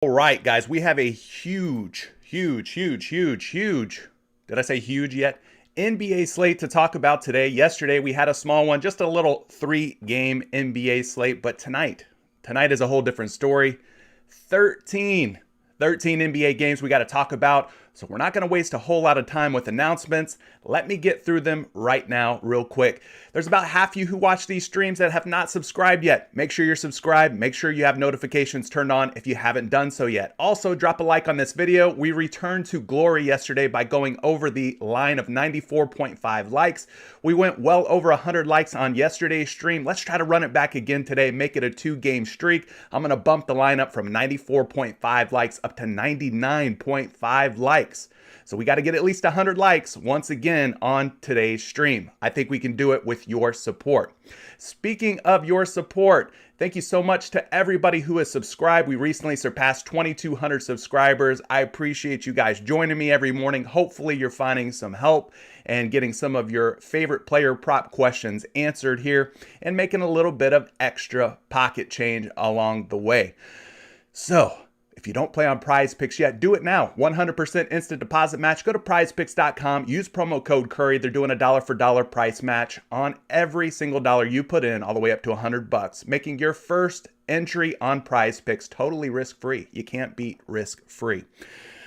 All right, guys, we have a huge, did I say huge yet? NBA slate to talk about today. Yesterday, we had a small one, just a little 3-game NBA slate, but tonight is a whole different story. 13 NBA games we got to talk about. So we're not going to waste a whole lot of time with announcements. Let me get through them right now real quick. There's about half you who watch these streams that have not subscribed yet. Make sure you're subscribed. Make sure you have notifications turned on if you haven't done so yet. Also, drop a like on this video. We returned to glory yesterday by going over the line of 94.5 likes. We went well over 100 likes on yesterday's stream. Let's try to run it back again today, make it a 2-game streak. I'm going to bump the line up from 94.5 likes up to 99.5 likes. So we got to get at least 100 likes once again on today's stream. I think we can do it with your support. Speaking of your support, thank you so much to everybody who has subscribed. We recently surpassed 2,200 subscribers. I appreciate you guys joining me every morning. Hopefully you're finding some help and getting some of your favorite player prop questions answered here and making a little bit of extra pocket change along the way. So, if you don't play on PrizePicks yet, do it now. 100% instant deposit match. Go to prizepicks.com. Use promo code Curry. They're doing a dollar for dollar price match on every single dollar you put in, all the way up to $100, making your first entry on PrizePicks totally risk-free. You can't beat risk-free.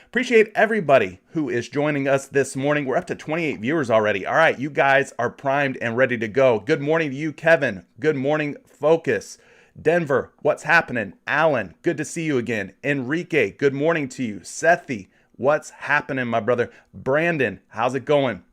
Appreciate everybody who is joining us this morning. We're up to 28 viewers already. All right, you guys are primed and ready to go. Good morning to you, Kevin. Good morning, Focus. Denver, what's happening? Alan, good to see you again. Enrique, good morning to you. Sethi, what's happening, my brother? Brandon, how's it going?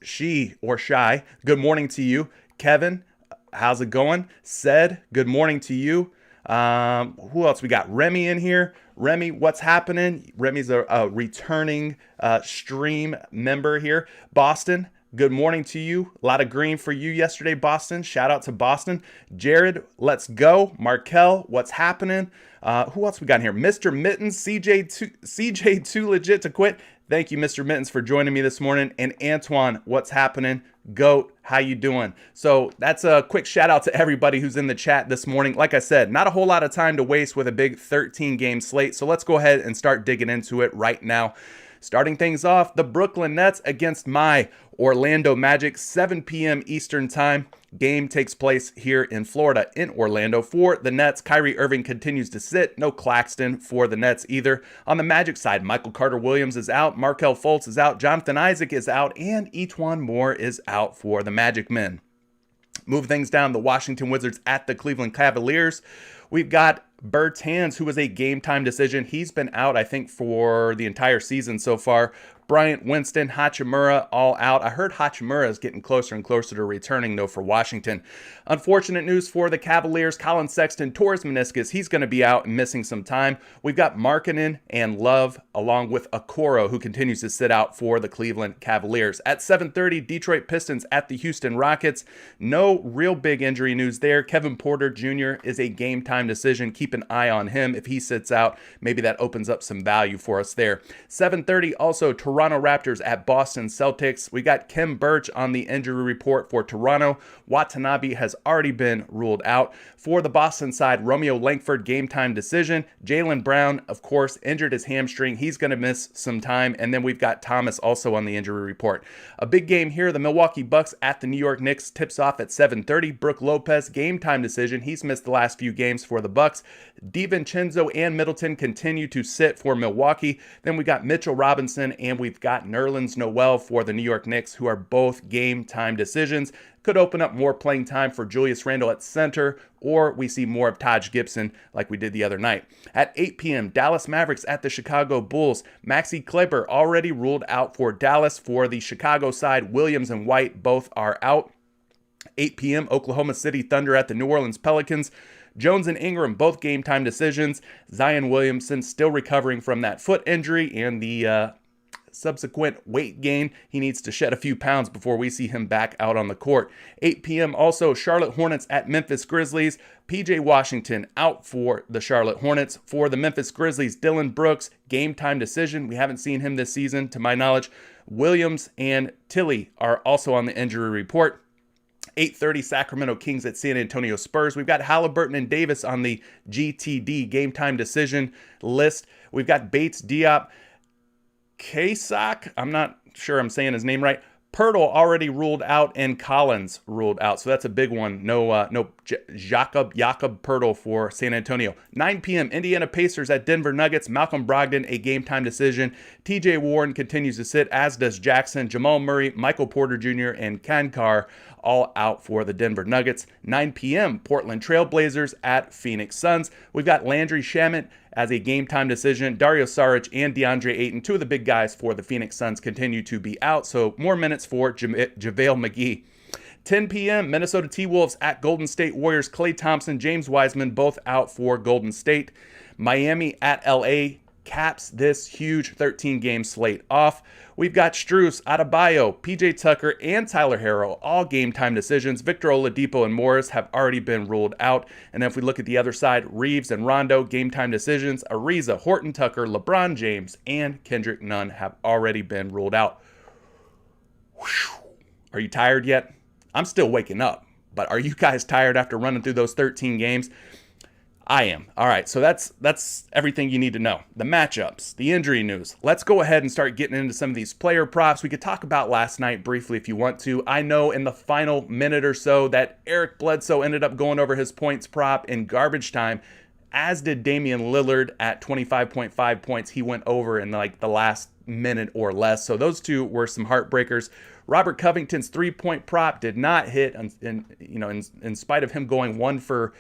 She or Shy, good morning to you. Kevin, how's it going? Said, good morning to you. Who else we got? Remy in here. Remy, what's happening? Remy's a returning stream member here. Boston, good morning to you. A lot of green for you yesterday, Boston. Shout out to Boston. Jared, let's go. Markel, what's happening? Who else we got in here? Mr. Mittens, CJ too legit to quit. Thank you, Mr. Mittens, for joining me this morning. And Antoine, what's happening? Goat, how you doing? So that's a quick shout out to everybody who's in the chat this morning. Like I said, not a whole lot of time to waste with a big 13-game slate. So let's go ahead and start digging into it right now. Starting things off, the Brooklyn Nets against my Orlando Magic, 7 p.m. Eastern time. Game takes place here in Florida, in Orlando. For the Nets, Kyrie Irving continues to sit. No Claxton for the Nets either. On the Magic side, Michael Carter-Williams is out. Markelle Fultz is out. Jonathan Isaac is out. And Etuan Moore is out for the Magic men. Move things down, the Washington Wizards at the Cleveland Cavaliers. We've got Bertans, who was a game-time decision. He's been out, I think, for the entire season so far. Bryant, Winston, Hachimura, all out. I heard Hachimura is getting closer and closer to returning, though, for Washington. Unfortunate news for the Cavaliers. Colin Sexton tore his meniscus. He's going to be out and missing some time. We've got Markkanen and Love, along with Okoro, who continues to sit out for the Cleveland Cavaliers. At 7:30, Detroit Pistons at the Houston Rockets. No real big injury news there. Kevin Porter Jr. is a game-time decision. Keep an eye on him. If he sits out, maybe that opens up some value for us there. 7:30, also Toronto Raptors at Boston Celtics. We got Khem Birch on the injury report for Toronto. Watanabe has already been ruled out. For the Boston side, Romeo Langford, game time decision. Jaylen Brown, of course, injured his hamstring. He's going to miss some time. And then we've got Thomas also on the injury report. A big game here. The Milwaukee Bucks at the New York Knicks tips off at 7:30. Brook Lopez, game time decision. He's missed the last few games for the Bucks. DiVincenzo and Middleton continue to sit for Milwaukee. Then we got Mitchell Robinson and we've got Nerlens Noel for the New York Knicks, who are both game time decisions. Could open up more playing time for Julius Randle at center, or we see more of Taj Gibson like we did the other night. At 8 p.m., Dallas Mavericks at the Chicago Bulls. Maxi Kleber already ruled out for Dallas. For the Chicago side, Williams and White both are out. 8 p.m., Oklahoma City Thunder at the New Orleans Pelicans. Jones and Ingram, both game time decisions. Zion Williamson still recovering from that foot injury and the subsequent weight gain. He needs to shed a few pounds before we see him back out on the court. 8 p.m. also, Charlotte Hornets at Memphis Grizzlies. PJ Washington out for the Charlotte Hornets. For the Memphis Grizzlies, Dillon Brooks, game time decision. We haven't seen him this season, to my knowledge. Williams and Tilly are also on the injury report. 8:30 Sacramento Kings at San Antonio Spurs. We've got Halliburton and Davis on the GTD game time decision list. We've got Bates, Diop, Kasak, I'm not sure I'm saying his name right. Pirtle already ruled out, and Collins ruled out. So that's a big one. No Jakob Pirtle for San Antonio. 9 p.m. Indiana Pacers at Denver Nuggets. Malcolm Brogdon, a game time decision. TJ Warren continues to sit, as does Jackson. Jamal Murray, Michael Porter Jr., and Kankar all out for the Denver Nuggets. 9 p.m. Portland Trailblazers at Phoenix Suns. We've got Landry Shamet as a game time decision. Dario Saric and DeAndre Ayton, two of the big guys for the Phoenix Suns, continue to be out. So more minutes for JaVale McGee. 10 p.m. Minnesota T-Wolves at Golden State Warriors. Klay Thompson, James Wiseman, both out for Golden State. Miami at LA caps this huge 13-game slate off. We've got Strus, Adebayo, PJ Tucker, and Tyler Herro, all game time decisions. Victor Oladipo and Morris have already been ruled out. And then if we look at the other side, Reeves and Rondo, game time decisions. Ariza, Horton Tucker, LeBron James, and Kendrick Nunn have already been ruled out. Whew. Are you tired yet? I'm still waking up, but are you guys tired after running through those 13 games? I am. All right, so that's everything you need to know. The matchups, the injury news. Let's go ahead and start getting into some of these player props. We could talk about last night briefly if you want to. I know in the final minute or so that Eric Bledsoe ended up going over his points prop in garbage time, as did Damian Lillard at 25.5 points. He went over in like the last minute or less. So those two were some heartbreakers. Robert Covington's 3-point prop did not hit, in spite of him going 1 for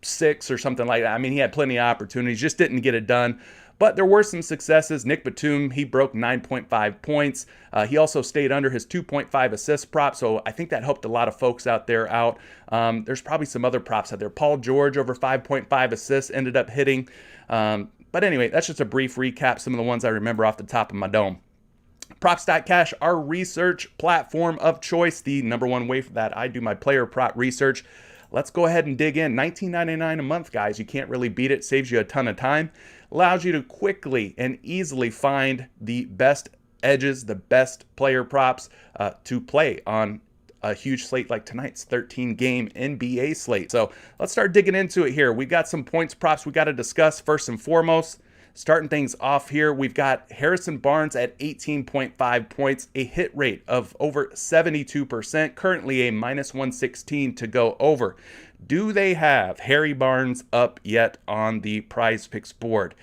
6 or something like that. I mean, he had plenty of opportunities, just didn't get it done. But there were some successes. Nick Batum, he broke 9.5 points. He also stayed under his 2.5 assist prop, so I think that helped a lot of folks out there out. There's probably some other props out there. Paul George over 5.5 assists ended up hitting. But anyway, that's just a brief recap, some of the ones I remember off the top of my dome. Props.cash, our research platform of choice, the number one way for that I do my player prop research. Let's go ahead and dig in. $19.99 a month, guys. You can't really beat it. Saves you a ton of time. Allows you to quickly and easily find the best edges, the best player props to play on a huge slate like tonight's 13-game NBA slate. So let's start digging into it here. We've got some points props we got to discuss first and foremost. Starting things off here, we've got Harrison Barnes at 18.5 points, a hit rate of over 72%, currently a -116 to go over. Do they have Harry Barnes up yet on the PrizePicks board?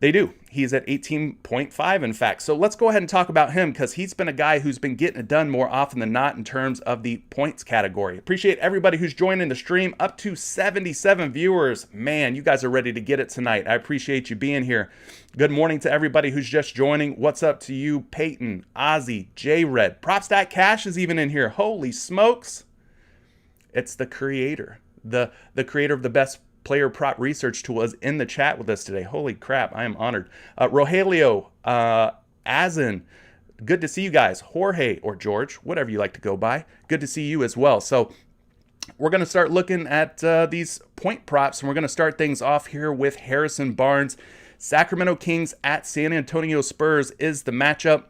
They do. He's at 18.5, in fact. So let's go ahead and talk about him because he's been a guy who's been getting it done more often than not in terms of the points category. Appreciate everybody who's joining the stream. Up to 77 viewers. Man, you guys are ready to get it tonight. I appreciate you being here. Good morning to everybody who's just joining. What's up to you, Peyton, Ozzy, J-Red. Props.cash is even in here. Holy smokes. It's the creator. The creator of the best player prop research tool is in the chat with us today. Holy crap, I am honored. Rogelio, Azin, good to see you guys. Jorge or George, whatever you like to go by. Good to see you as well. So we're going to start looking at these point props, and we're going to start things off here with Harrison Barnes. Sacramento Kings at San Antonio Spurs is the matchup.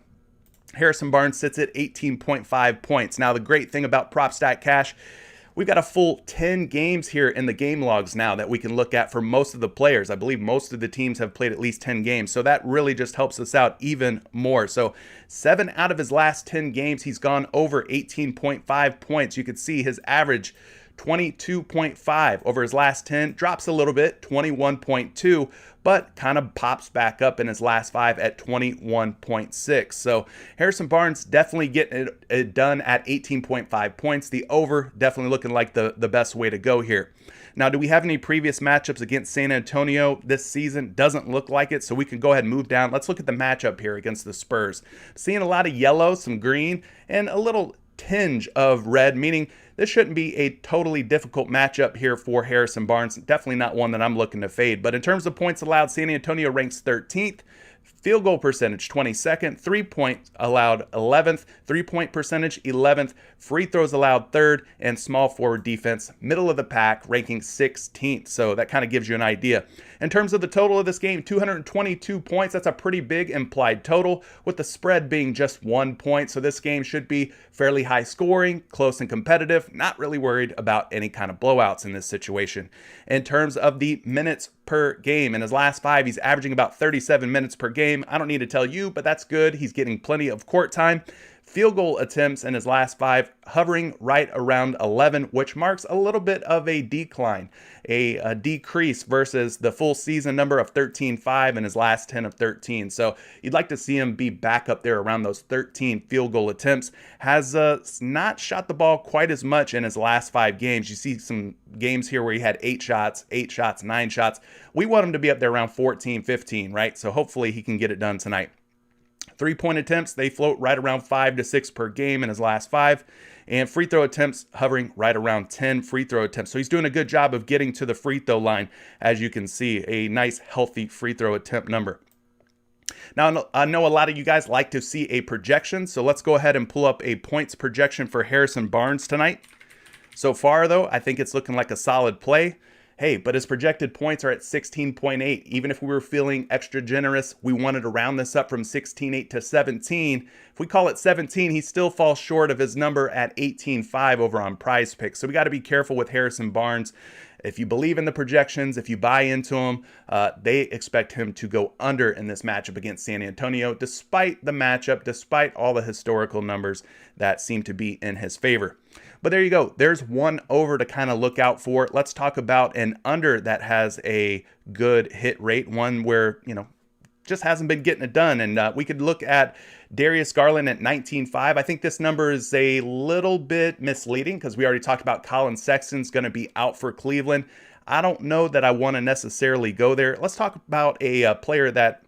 Harrison Barnes sits at 18.5 points. Now, the great thing about Props.cash, we've got a full 10 games here in the game logs now that we can look at for most of the players. I believe most of the teams have played at least 10 games, so that really just helps us out even more. So 7 out of his last 10 games, he's gone over 18.5 points. You could see his average 22.5 over his last 10, drops a little bit, 21.2, but kind of pops back up in his last 5 at 21.6. So Harrison Barnes definitely getting it done at 18.5 points. The over definitely looking like the best way to go here. Now, do we have any previous matchups against San Antonio this season? Doesn't look like it, so we can go ahead and move down. Let's look at the matchup here against the Spurs. Seeing a lot of yellow, some green, and a little tinge of red, meaning this shouldn't be a totally difficult matchup here for Harrison Barnes. Definitely not one that I'm looking to fade. But in terms of points allowed, San Antonio ranks 13th. Field goal percentage, 22nd. 3-point allowed, 11th. 3-point percentage, 11th. Free throws allowed, 3rd. And small forward defense, middle of the pack, ranking 16th. So that kind of gives you an idea. In terms of the total of this game, 222 points. That's a pretty big implied total, with the spread being just 1 point. So this game should be fairly high scoring, close and competitive. Not really worried about any kind of blowouts in this situation. In terms of the minutes per game, in his last 5, he's averaging about 37 minutes per game. I don't need to tell you, but that's good. He's getting plenty of court time. Field goal attempts in his last 5 hovering right around 11, which marks a little bit of a decline, a decrease versus the full season number of 13.5 and his last 10 of 13. So you'd like to see him be back up there around those 13 field goal attempts. Has not shot the ball quite as much in his last 5 games. You see some games here where he had 8 shots, 9 shots. We want him to be up there around 14, 15, right? So hopefully he can get it done tonight. 3-point attempts, they float right around 5 to 6 per game in his last 5. And free throw attempts hovering right around 10 free throw attempts. So he's doing a good job of getting to the free throw line, as you can see, a nice healthy free throw attempt number. Now, I know a lot of you guys like to see a projection, so let's go ahead and pull up a points projection for Harrison Barnes tonight. So far, though, I think it's looking like a solid play. Hey, but his projected points are at 16.8. Even if we were feeling extra generous, we wanted to round this up from 16.8 to 17. If we call it 17, he still falls short of his number at 18.5 over on PrizePicks. So we got to be careful with Harrison Barnes. If you believe in the projections, if you buy into them, they expect him to go under in this matchup against San Antonio, despite the matchup, despite all the historical numbers that seem to be in his favor. But there you go. There's one over to kind of look out for. Let's talk about an under that has a good hit rate, one where, just hasn't been getting it done. And we could look at Darius Garland at 19.5. I think this number is a little bit misleading because we already talked about Colin Sexton's going to be out for Cleveland. I don't know that I want to necessarily go there. Let's talk about a player that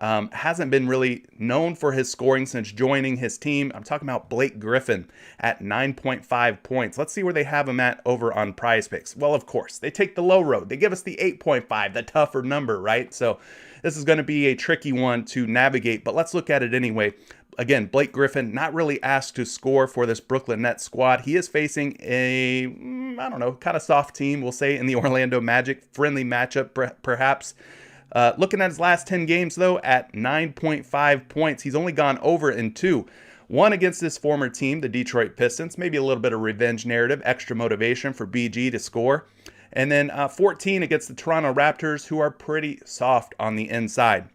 hasn't been really known for his scoring since joining his team. I'm talking about Blake Griffin at 9.5 points. Let's see where they have him at over on PrizePicks. Well, of course, they take the low road. They give us the 8.5, the tougher number, right? So this is going to be a tricky one to navigate, but let's look at it anyway. Again, Blake Griffin not really asked to score for this Brooklyn Nets squad. He is facing a, kind of soft team, we'll say, in the Orlando Magic. Friendly matchup, perhaps. Looking at his last 10 games, though, at 9.5 points, he's only gone over in 2. One against his former team, the Detroit Pistons, maybe a little bit of revenge narrative, extra motivation for BG to score. And then 14 against the Toronto Raptors, who are pretty soft on the inside.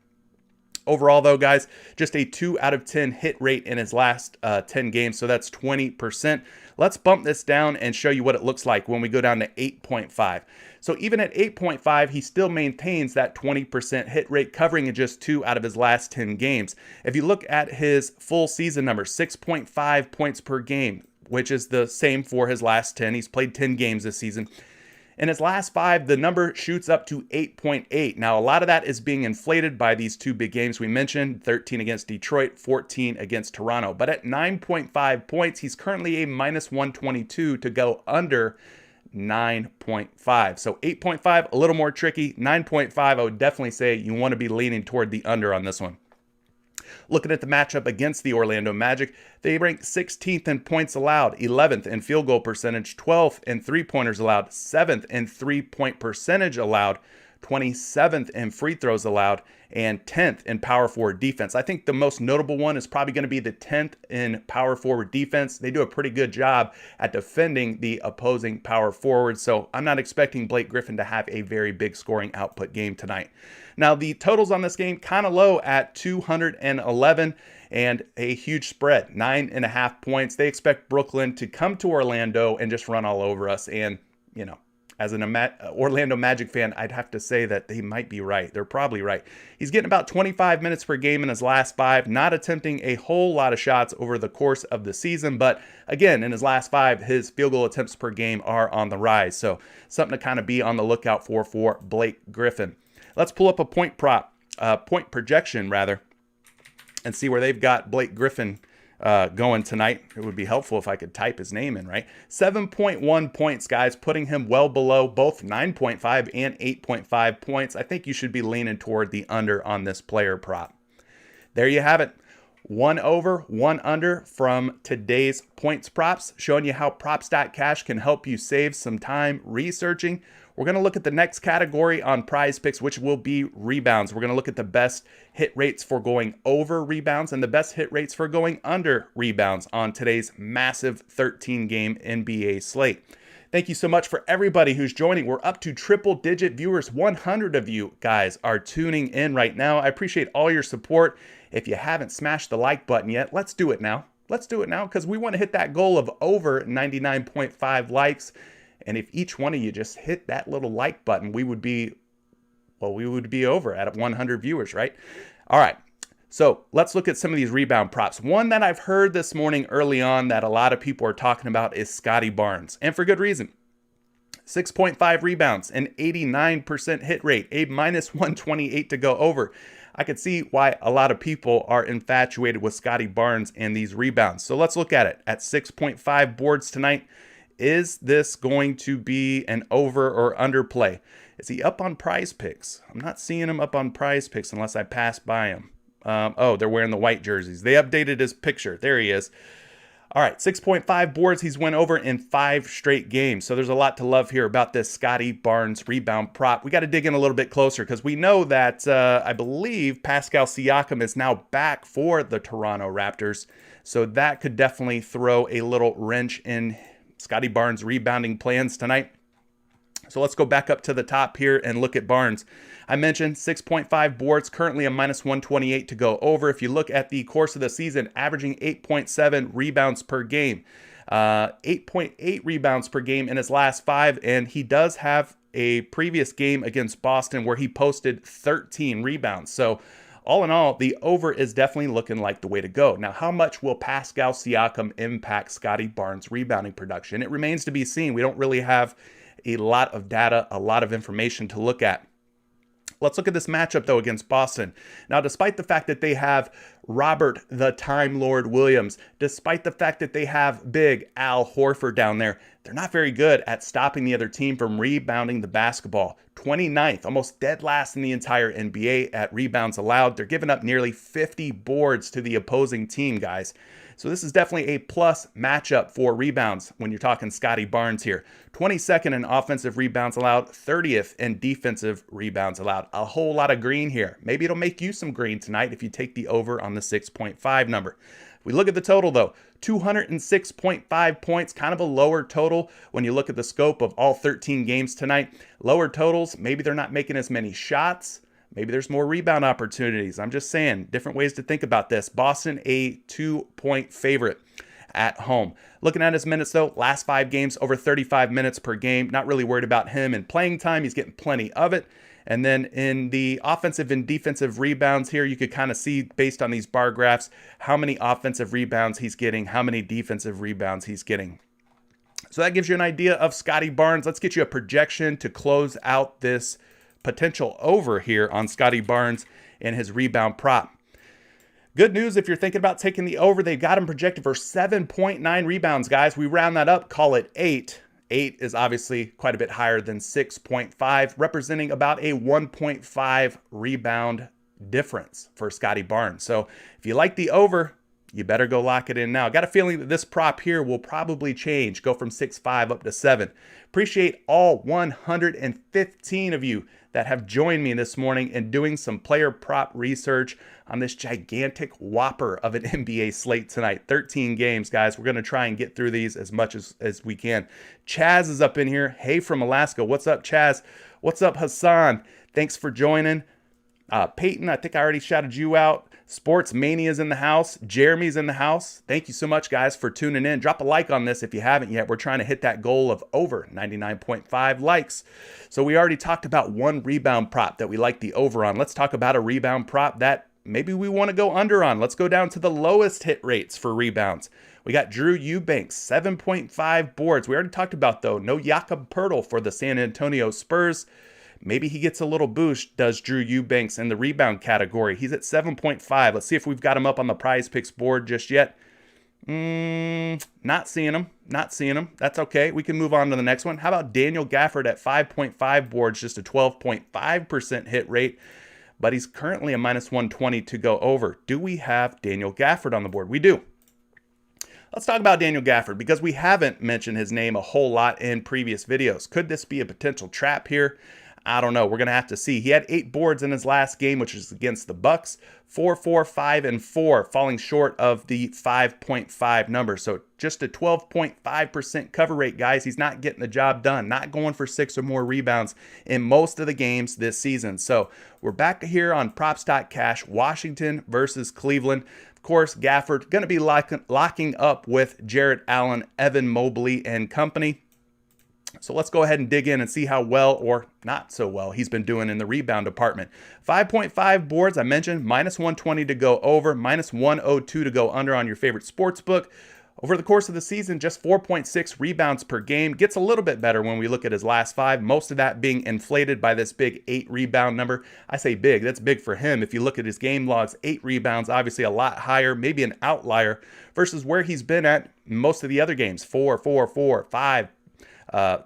Overall, though, guys, just a 2 out of 10 hit rate in his last 10 games, so that's 20%. Let's bump this down and show you what it looks like when we go down to 8.5. So even at 8.5, he still maintains that 20% hit rate, covering in just 2 out of his last 10 games. If you look at his full season number, 6.5 points per game, which is the same for his last 10. He's played 10 games this season. In his last 5, the number shoots up to 8.8. Now, a lot of that is being inflated by these 2 big games we mentioned, 13 against Detroit, 14 against Toronto. But at 9.5 points, he's currently a minus 122 to go under 9.5. So 8.5, a little more tricky. 9.5, I would definitely say you want to be leaning toward the under on this one. Looking at the matchup against the Orlando Magic, they rank 16th in points allowed, 11th in field goal percentage, 12th in three-pointers allowed, 7th in three-point percentage allowed, 27th in free throws allowed, and 10th in power forward defense. I think the most notable one is probably going to be the 10th in power forward defense. They do a pretty good job at defending the opposing power forward, so I'm not expecting Blake Griffin to have a very big scoring output game tonight. Now, the totals on this game kind of low at 211 and a huge spread, 9.5 points. They expect Brooklyn to come to Orlando and just run all over us. And, as an Orlando Magic fan, I'd have to say that they might be right. They're probably right. He's getting about 25 minutes per game in his last 5, not attempting a whole lot of shots over the course of the season. But again, in his last 5, his field goal attempts per game are on the rise. So something to kind of be on the lookout for Blake Griffin. Let's pull up a point projection, and see where they've got Blake Griffin going tonight. It would be helpful if I could type his name in, right? 7.1 points, guys, putting him well below both 9.5 and 8.5 points. I think you should be leaning toward the under on this player prop. There you have it. One over, one under from today's points props, showing you how props.cash can help you save some time researching. We're going to look at the next category on PrizePicks, which will be rebounds. We're going to look at the best hit rates for going over rebounds and the best hit rates for going under rebounds on today's massive 13-game NBA slate. Thank you so much for everybody who's joining. We're up to triple-digit viewers. 100 of you guys are tuning in right now. I appreciate all your support. If you haven't smashed the like button yet, let's do it now. Let's do it now because we want to hit that goal of over 99.5 likes. And if each one of you just hit that little like button, we would be over at 100 viewers, right? All right. So let's look at some of these rebound props. One that I've heard this morning early on that a lot of people are talking about is Scotty Barnes, and for good reason. 6.5 rebounds, an 89% hit rate, a minus 128 to go over. I could see why a lot of people are infatuated with Scotty Barnes and these rebounds. So let's look at it. At 6.5 boards tonight, is this going to be an over or under play? Is he up on PrizePicks? I'm not seeing him up on PrizePicks unless I pass by him. Oh, they're wearing the white jerseys. They updated his picture. There he is. All right, 6.5 boards. He's went over in 5 straight games. So there's a lot to love here about this Scotty Barnes rebound prop. We got to dig in a little bit closer because we know that I believe Pascal Siakam is now back for the Toronto Raptors. So that could definitely throw a little wrench in Scotty Barnes' rebounding plans tonight. So let's go back up to the top here and look at Barnes. I mentioned 6.5 boards, currently a minus 128 to go over. If you look at the course of the season, averaging 8.7 rebounds per game, 8.8 rebounds per game in his last 5. And he does have a previous game against Boston where he posted 13 rebounds. So all in all, the over is definitely looking like the way to go. Now, how much will Pascal Siakam impact Scotty Barnes' rebounding production? It remains to be seen. We don't really have a lot of data, a lot of information to look at. Let's look at this matchup, though, against Boston. Now, despite the fact that they have Robert the Time Lord Williams, despite the fact that they have big Al Horford down there, they're not very good at stopping the other team from rebounding the basketball. 29th, almost dead last in the entire NBA at rebounds allowed. They're giving up nearly 50 boards to the opposing team, guys. So this is definitely a plus matchup for rebounds when you're talking Scotty Barnes here. 22nd in offensive rebounds allowed, 30th in defensive rebounds allowed. A whole lot of green here. Maybe it'll make you some green tonight if you take the over on the 6.5 number. If we look at the total, though, 206.5 points, kind of a lower total when you look at the scope of all 13 games tonight. Lower totals, maybe they're not making as many shots. Maybe there's more rebound opportunities. I'm just saying, different ways to think about this. Boston, a 2-point favorite at home. Looking at his minutes, though, last 5 games, over 35 minutes per game. Not really worried about him in playing time. He's getting plenty of it. And then in the offensive and defensive rebounds here, you could kind of see based on these bar graphs how many offensive rebounds he's getting, how many defensive rebounds he's getting. So that gives you an idea of Scotty Barnes. Let's get you a projection to close out this potential over here on Scotty Barnes and his rebound prop. Good news if you're thinking about taking the over. They've got him projected for 7.9 rebounds, guys. We round that up, call it 8. 8 is obviously quite a bit higher than 6.5, representing about a 1.5 rebound difference for Scotty Barnes. So if you like the over, you better go lock it in now. Got a feeling that this prop here will probably change, go from 6.5 up to 7. Appreciate all 115 of you that have joined me this morning in doing some player prop research on this gigantic whopper of an NBA slate tonight. 13 games, guys. We're going to try and get through these as much as we can. Chaz is up in here. Hey from Alaska. What's up, Chaz? What's up, Hassan? Thanks for joining. Peyton, I think I already shouted you out. Sports Mania's in the house. Jeremy's in the house. Thank you so much, guys, for tuning in. Drop a like on this if you haven't yet. We're trying to hit that goal of over 99.5 likes. So we already talked about one rebound prop that we like the over on. Let's talk about a rebound prop that maybe we want to go under on. Let's go down to the lowest hit rates for rebounds. We got Drew Eubanks, 7.5 boards. We already talked about, though, no Jakob Poeltl for the San Antonio Spurs. Maybe he gets a little boost, does Drew Eubanks in the rebound category. He's at 7.5. Let's see if we've got him up on the PrizePicks board just yet. Not seeing him. Not seeing him. That's okay. We can move on to the next one. How about Daniel Gafford at 5.5 boards, just a 12.5% hit rate. but he's currently a minus 120 to go over. Do we have Daniel Gafford on the board? We do. Let's talk about Daniel Gafford because we haven't mentioned his name a whole lot in previous videos. Could this be a potential trap here? I don't know. We're going to have to see. He had 8 boards in his last game, which is against the Bucks. 4, 4, 5, and 4, falling short of the 5.5 number. So just a 12.5% cover rate, guys. He's not getting the job done. Not going for 6 or more rebounds in most of the games this season. So we're back here on props.cash, Washington versus Cleveland. Of course, Gafford going to be locking up with Jarrett Allen, Evan Mobley, and company. So let's go ahead and dig in and see how well or not so well he's been doing in the rebound department. 5.5 boards, I mentioned, minus 120 to go over, minus 102 to go under on your favorite sports book. Over the course of the season, just 4.6 rebounds per game. Gets a little bit better when we look at his last 5, most of that being inflated by this big 8 rebound number. I say big, that's big for him. If you look at his game logs, 8 rebounds, obviously a lot higher, maybe an outlier versus where he's been at most of the other games, 4, 4, 4, 5,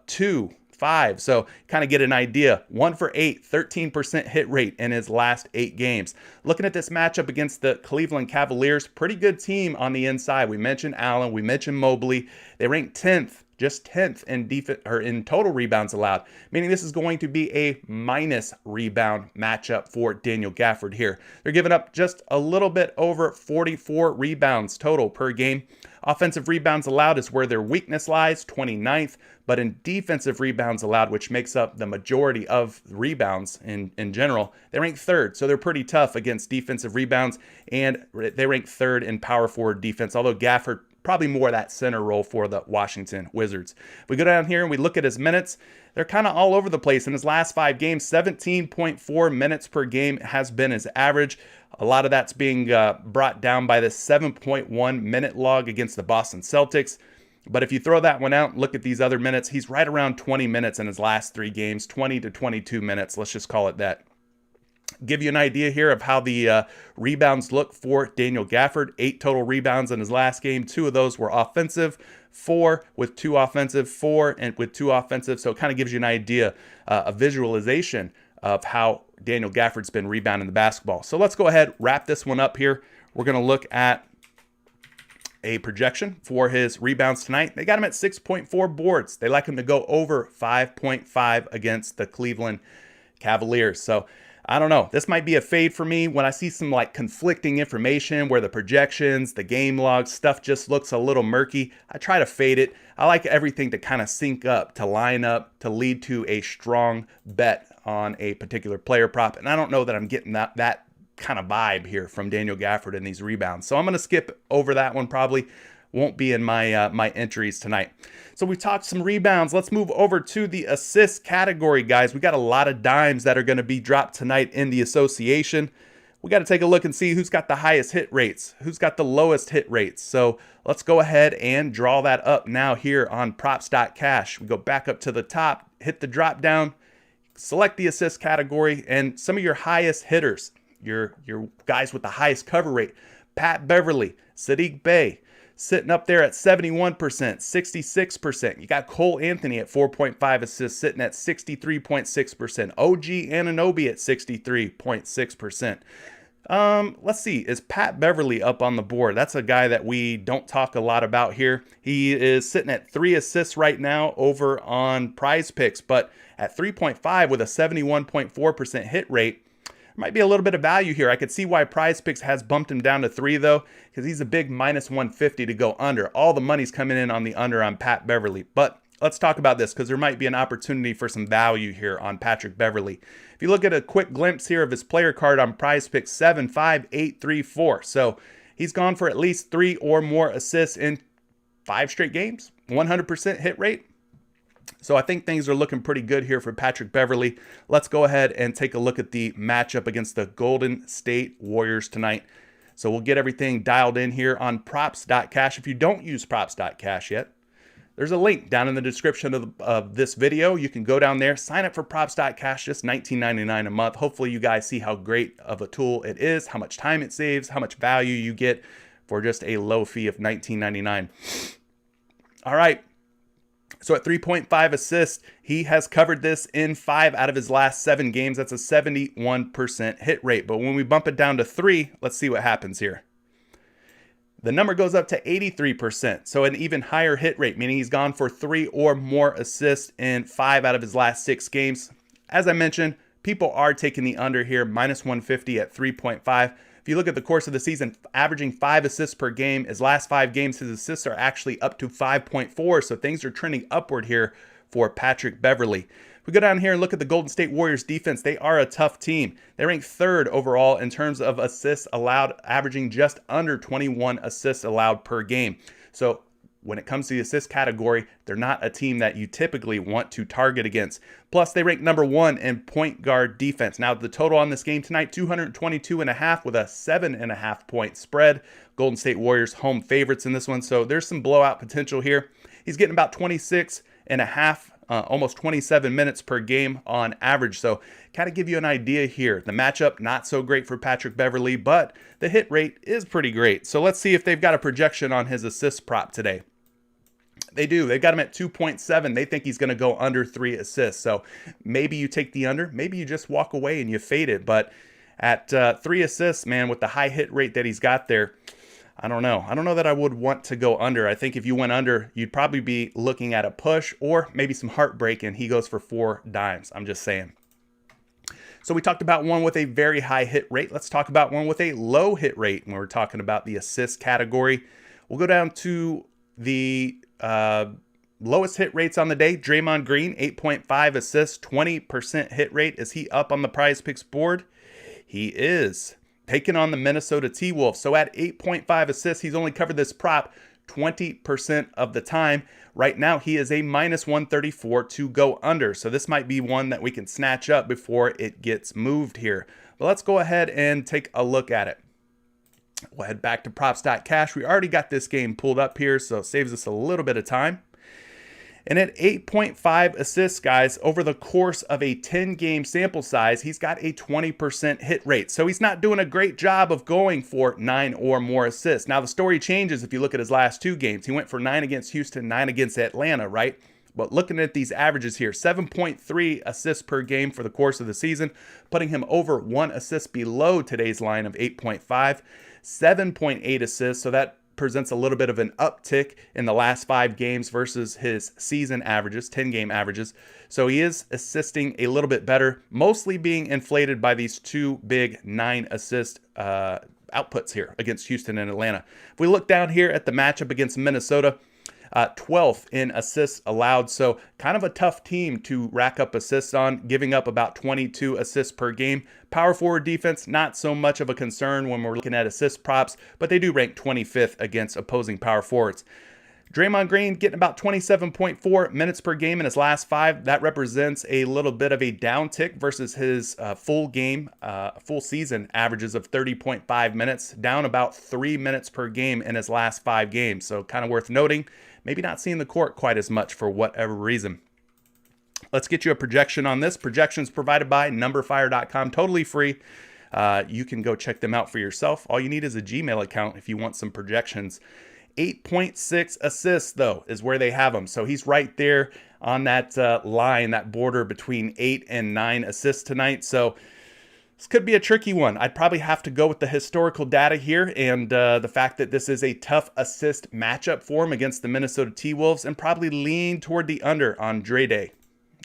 2, 5. So kind of get an idea. 1 for 8, 13% hit rate in his last 8 games. Looking at this matchup against the Cleveland Cavaliers, pretty good team on the inside. We mentioned Allen, we mentioned Mobley. They ranked 10th, just 10th in defense or in total rebounds allowed, meaning this is going to be a minus rebound matchup for Daniel Gafford here. They're giving up just a little bit over 44 rebounds total per game. Offensive rebounds allowed is where their weakness lies, 29th, but in defensive rebounds allowed, which makes up the majority of rebounds in general, they rank 3rd. So they're pretty tough against defensive rebounds, and they rank 3rd in power forward defense, although Gafford probably more that center role for the Washington Wizards. If we go down here and we look at his minutes, they're kind of all over the place. In his last 5 games, 17.4 minutes per game has been his average. A lot of that's being brought down by the 7.1 minute log against the Boston Celtics. But if you throw that one out, look at these other minutes, he's right around 20 minutes in his last 3 games, 20 to 22 minutes. Let's just call it that. Give you an idea here of how the rebounds look for Daniel Gafford. 8 total rebounds in his last game. 2 of those were offensive, 4 with 2 offensive, 4 and with 2 offensive. So it kind of gives you an idea, a visualization of how Daniel Gafford's been rebounding the basketball. So let's go ahead, wrap this one up here. We're going to look at a projection for his rebounds tonight. They got him at 6.4 boards. They like him to go over 5.5 against the Cleveland Cavaliers. So I don't know. This might be a fade for me when I see some like conflicting information where the projections, the game logs, stuff just looks a little murky. I try to fade it. I like everything to kind of sync up, to line up, to lead to a strong bet on a particular player prop. And I don't know that I'm getting that kind of vibe here from Daniel Gafford in these rebounds. So I'm going to skip over that one probably. Won't be in my my entries tonight. So we talked some rebounds. Let's move over to the assist category, guys. We got a lot of dimes that are going to be dropped tonight in the association. We got to take a look and see who's got the highest hit rates, who's got the lowest hit rates. So let's go ahead and draw that up now here on props.cash. We go back up to the top, hit the drop down, select the assist category, and some of your highest hitters, your guys with the highest cover rate. Pat Beverly, Sadiq Bey, sitting up there at 71%, 66%. You got Cole Anthony at 4.5 assists, sitting at 63.6%. OG Anunoby at 63.6%. Let's see. Is Pat Beverly up on the board? That's a guy that we don't talk a lot about here. He is sitting at 3 assists right now over on PrizePicks, but at 3.5 with a 71.4% hit rate. Might be a little bit of value here. I could see why PrizePicks has bumped him down to 3 though, because he's a big minus 150 to go under. All the money's coming in on the under on Pat Beverly. But let's talk about this because there might be an opportunity for some value here on Patrick Beverly. If you look at a quick glimpse here of his player card on PrizePicks, 7, 5, 8, 3, 4. So he's gone for at least 3 or more assists in 5 straight games, 100% hit rate. So I think things are looking pretty good here for Patrick Beverly. Let's go ahead and take a look at the matchup against the Golden State Warriors tonight. So we'll get everything dialed in here on props.cash. If you don't use props.cash yet, there's a link down in the description of this video. You can go down there, sign up for props.cash, just $19.99 a month. Hopefully you guys see how great of a tool it is, how much time it saves, how much value you get for just a low fee of $19.99. All right. So at 3.5 assists, he has covered this in 5 out of his last 7 games. That's a 71% hit rate. But when we bump it down to 3, let's see what happens here. The number goes up to 83%, so an even higher hit rate, meaning he's gone for 3 or more assists in 5 out of his last 6 games. As I mentioned, people are taking the under here, minus 150 at 3.5. If you look at the course of the season, averaging 5 assists per game, his last 5 games, his assists are actually up to 5.4, so things are trending upward here for Patrick Beverley. If we go down here and look at the Golden State Warriors defense, they are a tough team. They rank 3rd overall in terms of assists allowed, averaging just under 21 assists allowed per game. So when it comes to the assist category, they're not a team that you typically want to target against. Plus, they rank number 1 in point guard defense. Now, the total on this game tonight, 222.5 with a 7.5 point spread. Golden State Warriors home favorites in this one, so there's some blowout potential here. He's getting about 26.5, almost 27 minutes per game on average. So kind of give you an idea here. The matchup, not so great for Patrick Beverley, but the hit rate is pretty great. So let's see if they've got a projection on his assist prop today. They do. They've got him at 2.7. They think he's going to go under 3 assists. So maybe you take the under. Maybe you just walk away and you fade it. But at 3 assists, man, with the high hit rate that he's got there, I don't know. I don't know that I would want to go under. I think if you went under, you'd probably be looking at a push or maybe some heartbreak, and he goes for 4 dimes. I'm just saying. So we talked about one with a very high hit rate. Let's talk about one with a low hit rate when we're talking about the assist category. We'll go down to the lowest hit rates on the day. Draymond Green, 8.5 assists, 20% hit rate. Is he up on the PrizePicks board? He is. Taking on the Minnesota T-Wolves. So at 8.5 assists, he's only covered this prop 20% of the time. Right now, he is a minus 134 to go under. So this might be one that we can snatch up before it gets moved here. But let's go ahead and take a look at it. We'll head back to props.cash. We already got this game pulled up here, so it saves us a little bit of time. And at 8.5 assists, guys, over the course of a 10-game sample size, he's got a 20% hit rate. So he's not doing a great job of going for 9 or more assists. Now, the story changes if you look at his last 2 games. He went for 9 against Houston, 9 against Atlanta, right? But looking at these averages here, 7.3 assists per game for the course of the season, putting him over 1 assist below today's line of 8.5. 7.8 assists, so that presents a little bit of an uptick in the last 5 games versus his season averages, 10-game averages. So he is assisting a little bit better, mostly being inflated by these 2 big 9 assist outputs here against Houston and Atlanta. If we look down here at the matchup against Minnesota, 12th in assists allowed. So kind of a tough team to rack up assists on, giving up about 22 assists per game. Power forward defense, not so much of a concern when we're looking at assist props, but they do rank 25th against opposing power forwards. Draymond Green getting about 27.4 minutes per game in his last 5. That represents a little bit of a downtick versus his full season averages of 30.5 minutes, down about 3 minutes per game in his last 5 games. So kind of worth noting, maybe not seeing the court quite as much for whatever reason. Let's get you a projection on this. Projections provided by numberfire.com, totally free. You can go check them out for yourself. All you need is a Gmail account if you want some projections. 8.6 assists, though, is where they have him. So he's right there on that line, that border between 8 and 9 assists tonight. So this could be a tricky one. I'd probably have to go with the historical data here and the fact that this is a tough assist matchup for him against the Minnesota T-Wolves, and probably lean toward the under on Dre Day.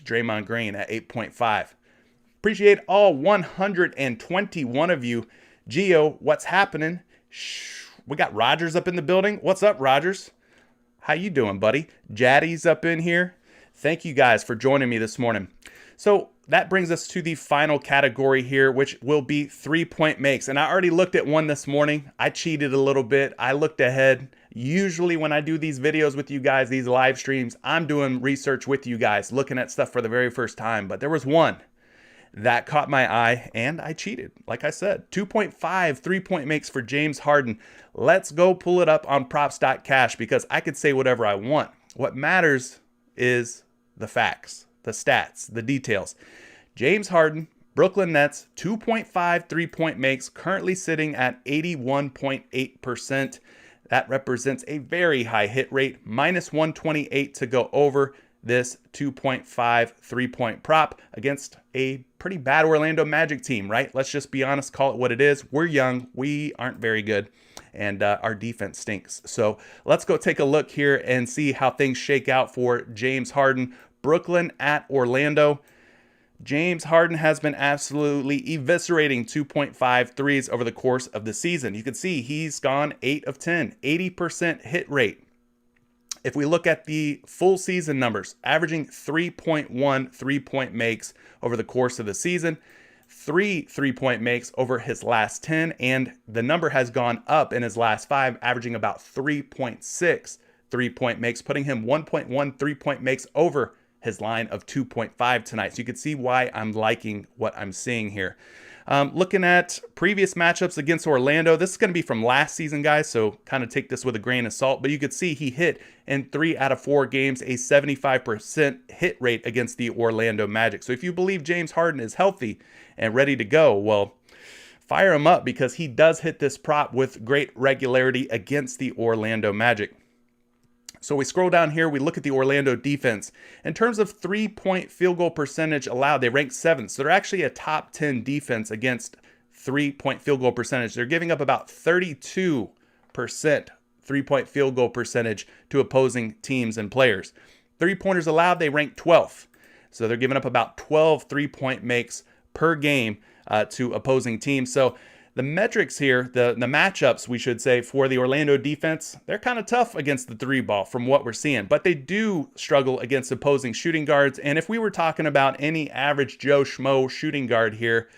Draymond Green at 8.5. Appreciate all 121 of you. Gio, what's happening? We got Rogers up in the building. What's up, Rogers? How you doing, buddy? Jaddy's up in here. Thank you guys for joining me this morning. So that brings us to the final category here, which will be 3-point makes. And I already looked at one this morning. I cheated a little bit. I looked ahead. Usually when I do these videos with you guys, these live streams, I'm doing research with you guys, looking at stuff for the very first time. But there was one that caught my eye, and I cheated. Like I said, 2.5 3-point makes for James Harden. Let's go pull it up on props.cash, because I could say whatever I want. What matters is the facts, the stats, the details. James Harden, Brooklyn Nets, 2.5 3-point makes, currently sitting at 81.8%. That represents a very high hit rate, minus 128 to go over this 2.5 3-point prop against a pretty bad Orlando Magic team, right? Let's just be honest, call it what it is. We're young, we aren't very good, and our defense stinks. So let's go take a look here and see how things shake out for James Harden. Brooklyn at Orlando. James Harden has been absolutely eviscerating 2.5 threes over the course of the season. You can see he's gone 8 of 10, 80% hit rate. If we look at the full season numbers, averaging 3.1 3-point makes over the course of the season, 3 3-point makes over his last 10, and the number has gone up in his last 5, averaging about 3.6 3-point makes, putting him 1.1 3-point makes over his line of 2.5 tonight. So you can see why I'm liking what I'm seeing here. Looking at previous matchups against Orlando, this is going to be from last season, guys, so kind of take this with a grain of salt. But you could see he hit in 3 out of 4 games, a 75% hit rate against the Orlando Magic. So if you believe James Harden is healthy and ready to go, well, fire him up, because he does hit this prop with great regularity against the Orlando Magic. So we scroll down here, we look at the Orlando defense. In terms of 3-point field goal percentage allowed, they rank 7th. So they're actually a top 10 defense against 3-point field goal percentage. They're giving up about 32% 3-point field goal percentage to opposing teams and players. 3-pointers allowed, they rank 12th. So they're giving up about 12 3-point makes per game to opposing teams. So the metrics here, the matchups, we should say, for the Orlando defense, they're kind of tough against the 3-ball from what we're seeing, but they do struggle against opposing shooting guards. And if we were talking about any average Joe Schmo shooting guard here,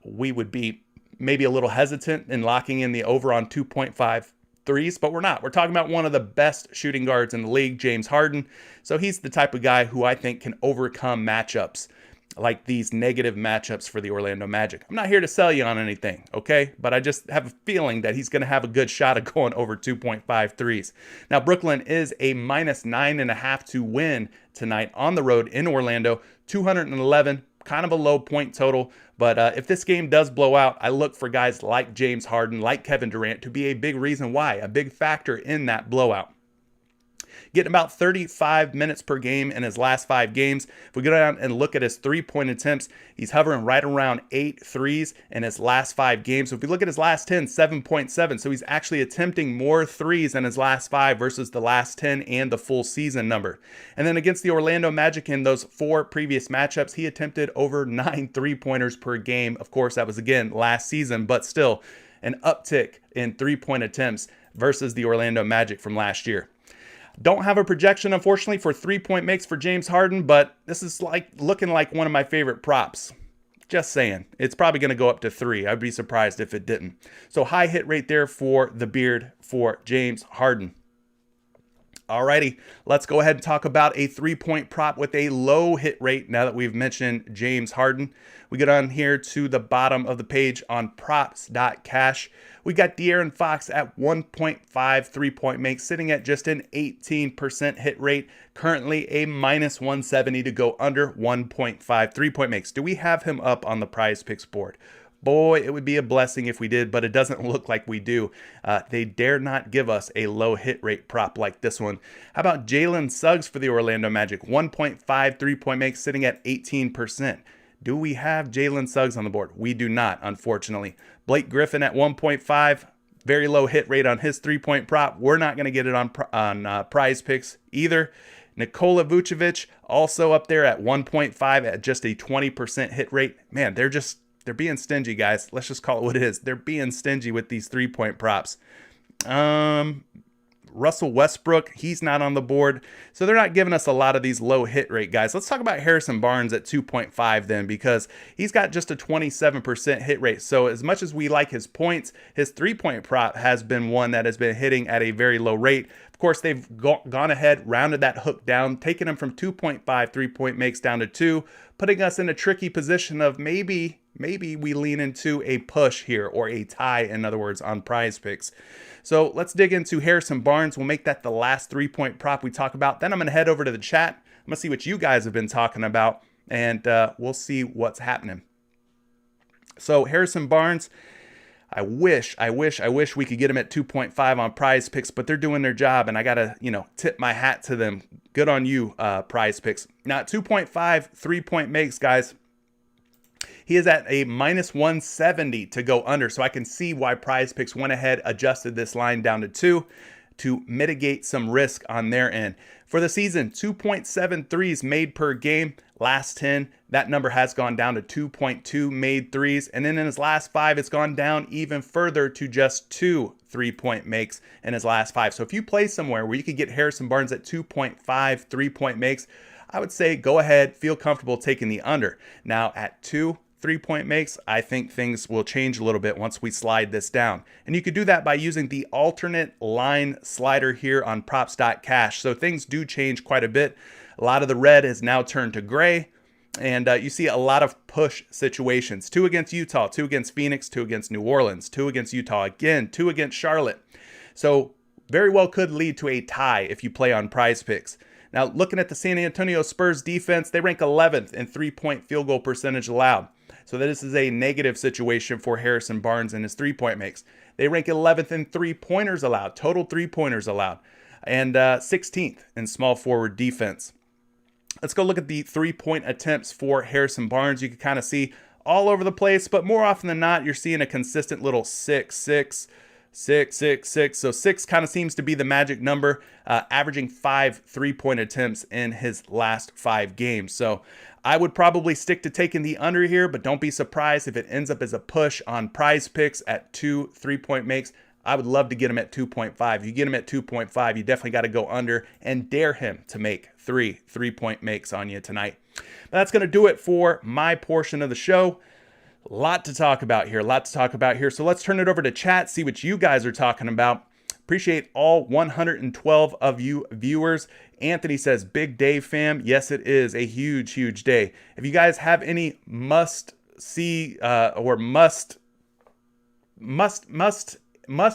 we would be maybe a little hesitant in locking in the over on 2.5 threes, but we're not. We're talking about one of the best shooting guards in the league, James Harden. So he's the type of guy who I think can overcome matchups like these negative matchups for the Orlando Magic. I'm not here to sell you on anything, okay? But I just have a feeling that he's going to have a good shot of going over 2.5 threes. Now, Brooklyn is a minus 9.5 to win tonight on the road in Orlando. 211, kind of a low point total. But if this game does blow out, I look for guys like James Harden, like Kevin Durant, to be a big reason why, a big factor in that blowout. Getting about 35 minutes per game in his last 5 games. If we go down and look at his 3-point attempts, he's hovering right around 8 threes in his last 5 games. So if we look at his last 10, 7.7. So he's actually attempting more threes in his last 5 versus the last 10 and the full season number. And then against the Orlando Magic in those 4 previous matchups, he attempted over 9 3-pointers per game. Of course, that was again last season, but still an uptick in 3-point attempts versus the Orlando Magic from last year. Don't have a projection, unfortunately, for 3-point makes for James Harden, but this is looking like one of my favorite props. Just saying. It's probably going to go up to 3. I'd be surprised if it didn't. So high hit rate there for the beard for James Harden. Alrighty, let's go ahead and talk about a 3-point prop with a low hit rate now that we've mentioned James Harden. We get on here to the bottom of the page on props.cash. We got De'Aaron Fox at 1.5 3-point make, sitting at just an 18% hit rate. Currently a minus 170 to go under 1.5 3-point makes. Do we have him up on the PrizePicks board? Boy, it would be a blessing if we did, but it doesn't look like we do. They dare not give us a low hit rate prop like this one. How about Jalen Suggs for the Orlando Magic? 1.5 3-point make, sitting at 18%. Do we have Jalen Suggs on the board? We do not, unfortunately. Blake Griffin at 1.5, very low hit rate on his 3-point prop. We're not going to get it on PrizePicks either. Nikola Vucevic also up there at 1.5 at just a 20% hit rate. Man, they're being stingy, guys. Let's just call it what it is. They're being stingy with these 3-point props. Russell Westbrook, he's not on the board. So they're not giving us a lot of these low hit rate guys. Let's talk about Harrison Barnes at 2.5 then, because he's got just a 27% hit rate. So as much as we like his points, his 3-point prop has been one that has been hitting at a very low rate. Of course, they've gone ahead, rounded that hook down, taking him from 2.5 3-point makes down to 2, putting us in a tricky position of maybe we lean into a push here, or a tie, in other words, on PrizePicks. So let's dig into Harrison Barnes. We'll make that the last 3-point prop we talk about. Then I'm going to head over to the chat. I'm going to see what you guys have been talking about, and we'll see what's happening. So Harrison Barnes, I wish we could get him at 2.5 on PrizePicks, but they're doing their job, and I gotta, tip my hat to them. Good on you, PrizePicks. Now at 2.5, 3-point makes, guys. He is at a minus 170 to go under, so I can see why PrizePicks went ahead, adjusted this line down to 2 to mitigate some risk on their end. For the season, 2.7 threes made per game. Last 10, that number has gone down to 2.2 made threes. And then in his last 5, it's gone down even further to just 2 3-point makes in his last 5. So if you play somewhere where you could get Harrison Barnes at 2.5 3-point makes, I would say go ahead, feel comfortable taking the under. Now at 2 3-point makes, I think things will change a little bit once we slide this down. And you could do that by using the alternate line slider here on props.cash. So things do change quite a bit. A lot of the red has now turned to gray. And you see a lot of push situations. 2 against Utah, 2 against Phoenix, 2 against New Orleans, 2 against Utah again, 2 against Charlotte. So very well could lead to a tie if you play on PrizePicks. Now looking at the San Antonio Spurs defense, they rank 11th in 3-point field goal percentage allowed. So this is a negative situation for Harrison Barnes and his 3-point makes. They rank 11th in 3-pointers allowed, total 3-pointers allowed, and 16th in small forward defense. Let's go look at the 3-point attempts for Harrison Barnes. You can kind of see all over the place, but more often than not, you're seeing a consistent little 6, 6, 6, 6, 6. So 6 kind of seems to be the magic number, averaging 5 3-point attempts in his last 5 games. So I would probably stick to taking the under here, but don't be surprised if it ends up as a push on PrizePicks at 2 3-point makes. I would love to get him at 2.5. If you get him at 2.5, you definitely got to go under and dare him to make 3 3-point makes on you tonight. But that's going to do it for my portion of the show. A lot to talk about here, So let's turn it over to chat, see what you guys are talking about. Appreciate all 112 of you viewers. Anthony says, big day, fam. Yes, it is a huge, huge day. If you guys have any must see or must